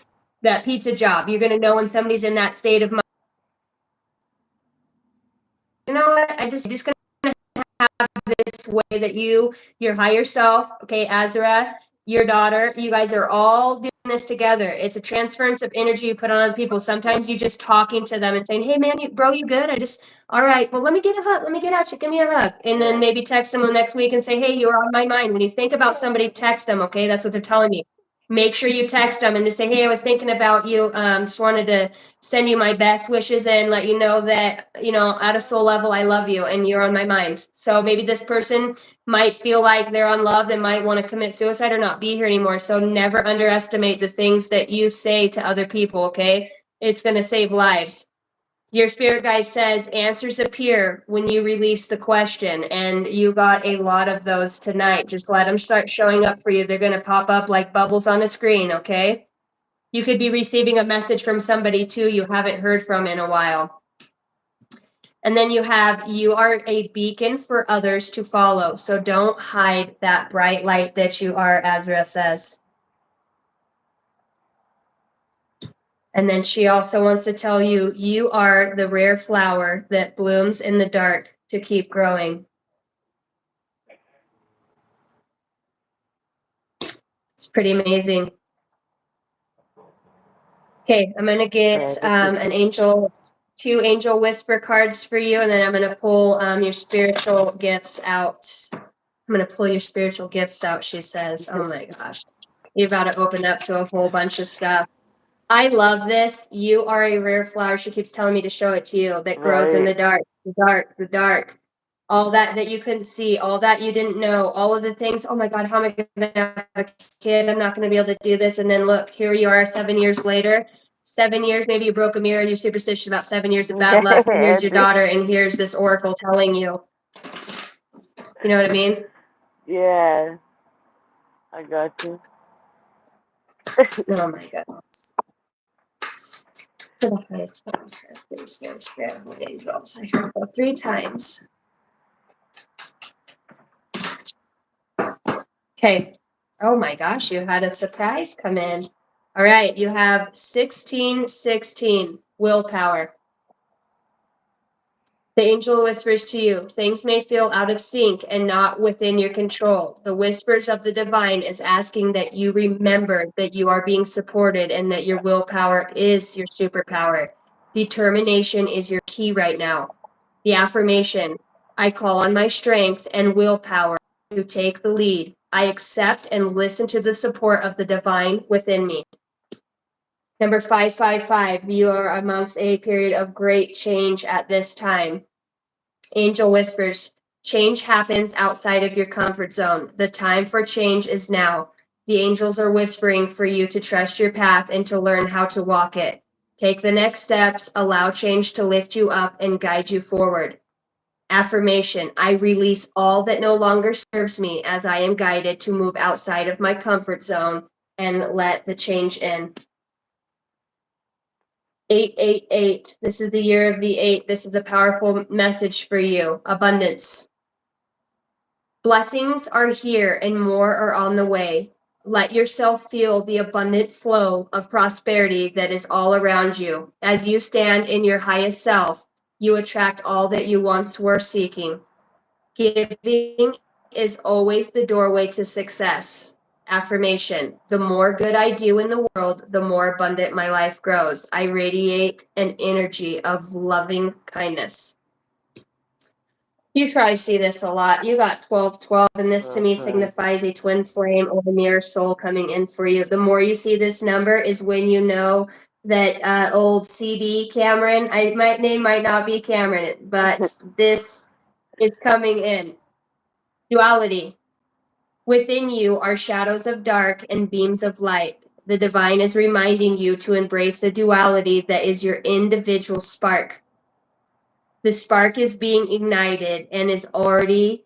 that pizza job. You're going to know when somebody's in that state of mind. You know what? I'm just going to have this way that your higher self, okay, Azra, your daughter, you guys are all doing this together. It's a transference of energy you put on other people. Sometimes you just talking to them and saying, hey man, you good? All right, well, let me get a hug. Let me get at you. Give me a hug. And then Yeah. maybe text them the next week and say, hey, you were on my mind. When you think about somebody, text them, okay? That's what they're telling me. Make sure you text them and just say, hey, I was thinking about you. Just wanted to send you my best wishes and let you know that, at a soul level, I love you and you're on my mind. So maybe this person might feel like they're unloved and might want to commit suicide or not be here anymore. So never underestimate the things that you say to other people, okay? It's going to save lives. Your spirit guide says answers appear when you release the question, and you got a lot of those tonight. Just let them start showing up for you. They're going to pop up like bubbles on a screen, okay? You could be receiving a message from somebody too you haven't heard from in a while. And then you have, you are a beacon for others to follow. So don't hide that bright light that you are, Azra says. And then she also wants to tell you, you are the rare flower that blooms in the dark to keep growing. It's pretty amazing. Okay, I'm going to get two angel whisper cards for you, and then I'm going to pull your spiritual gifts out. I'm going to pull your spiritual gifts out, she says. Oh my gosh. You're about to open up to a whole bunch of stuff. I love this. You are a rare flower. She keeps telling me to show it to you that grows in the dark, the dark, the dark. All that you couldn't see, all that you didn't know, all of the things. Oh my God, how am I going to have a kid? I'm not going to be able to do this. And then look, here you are 7 years later. 7 years, maybe you broke a mirror and you're superstitious about 7 years of bad luck. And here's your daughter, and here's this oracle telling you. You know what I mean? Yeah. I got you. Oh my goodness. For the highest please, spirit of the angels. I heard go 3 times. Okay. Oh my gosh, you had a surprise come in. All right, you have 1616 willpower. The angel whispers to you, things may feel out of sync and not within your control. The whispers of the divine is asking that you remember that you are being supported and that your willpower is your superpower. Determination is your key right now. The affirmation, I call on my strength and willpower to take the lead. I accept and listen to the support of the divine within me. Number 555, you are amongst a period of great change at this time. Angel whispers, change happens outside of your comfort zone. The time for change is now. The angels are whispering for you to trust your path and to learn how to walk it. Take the next steps, allow change to lift you up and guide you forward. Affirmation, I release all that no longer serves me as I am guided to move outside of my comfort zone and let the change in. 888. This is the year of the 8. This is a powerful message for you. Abundance. Blessings are here and more are on the way. Let yourself feel the abundant flow of prosperity that is all around you. As you stand in your highest self, you attract all that you once were seeking. Giving is always the doorway to success. Affirmation, the more good I do in the world, the more abundant my life grows. I radiate an energy of loving kindness. You probably see this a lot. You got 1212, and this to me signifies a twin flame or a mirror soul coming in for you. The more you see this number is when you know that old CB Cameron, my name might not be Cameron, but this is coming in. Duality. Within you are shadows of dark and beams of light. The divine is reminding you to embrace the duality that is your individual spark. The spark is being ignited and is ready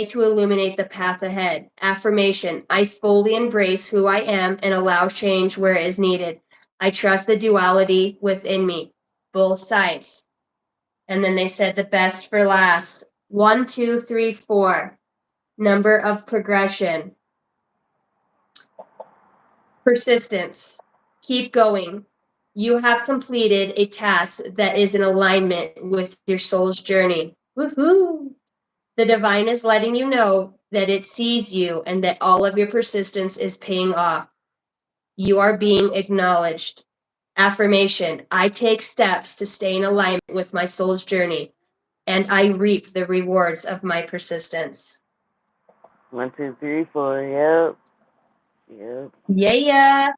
to illuminate the path ahead. Affirmation, I fully embrace who I am and allow change where it is needed. I trust the duality within me, both sides. And then they said the best for last. 1, 2, 3, 4. Number of progression. Persistence. Keep going. You have completed a task that is in alignment with your soul's journey. Woohoo! The divine is letting you know that it sees you and that all of your persistence is paying off. You are being acknowledged. Affirmation, I take steps to stay in alignment with my soul's journey, and I reap the rewards of my persistence. 1, 2, 3, 4. Yep. Yeah.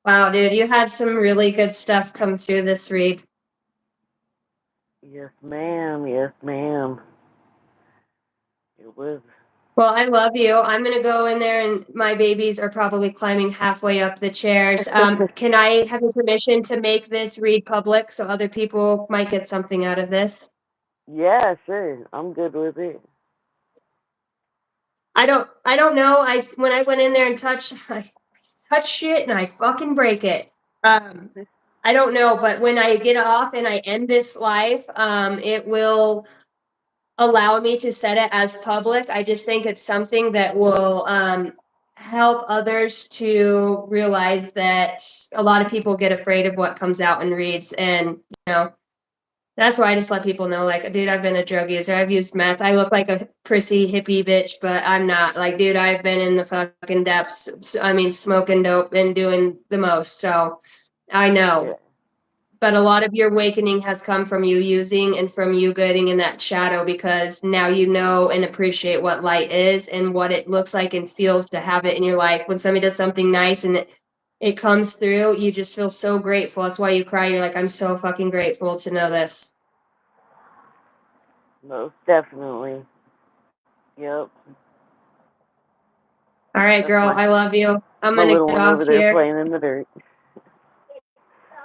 Wow, dude, you had some really good stuff come through this read. Yes, ma'am. Yes, ma'am. It was. Well, I love you. I'm going to go in there, and my babies are probably climbing halfway up the chairs. Can I have your permission to make this read public so other people might get something out of this? Yeah, sure. I'm good with it. I don't know. When I went in there and I touch shit and I fucking break it. I don't know, but when I get off and I end this live, it will allow me to set it as public. I just think it's something that will help others to realize that a lot of people get afraid of what comes out and reads. And, that's why I just let people know, like, dude, I've been a drug user. I've used meth. I look like a prissy hippie bitch, but I'm not. Like, dude, I've been in the fucking depths. I mean, smoking dope and doing the most. So I know. Yeah. But a lot of your awakening has come from you using and from you getting in that shadow, because now you know and appreciate what light is and what it looks like and feels to have it in your life. When somebody does something nice and it comes through, you just feel so grateful. That's why you cry. You're like, I'm so fucking grateful to know this. Most definitely. Yep. All right, That's girl. my I love you. I'm my gonna little get one over off there here. playing in the dirt.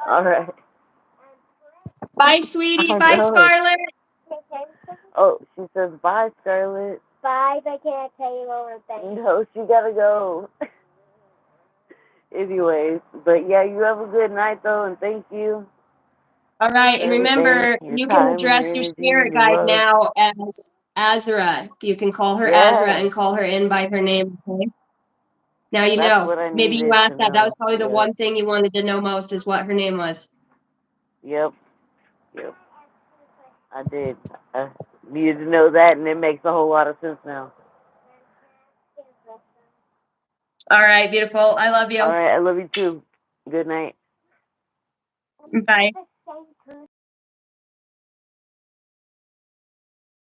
All right. Bye, sweetie. I Bye, know. Scarlett. Oh, she says bye, Scarlett. Bye, but can I tell you one more thing? No, she gotta go. Anyways, but yeah, you have a good night though, and thank you All right, and for everything, remember, your you can time, your address your energy, spirit your guide love. now as Azra. You can call her Azra Yeah, and call her in by her name. Okay? Now you that's know. what I Maybe you needed to asked that. That was know. probably the Yep, one thing you wanted to know most, is what her name was. yep, yep. I did. I needed to know that, and it makes a whole lot of sense now. All right, beautiful. I love All you. right, I love you too. Good night. Bye.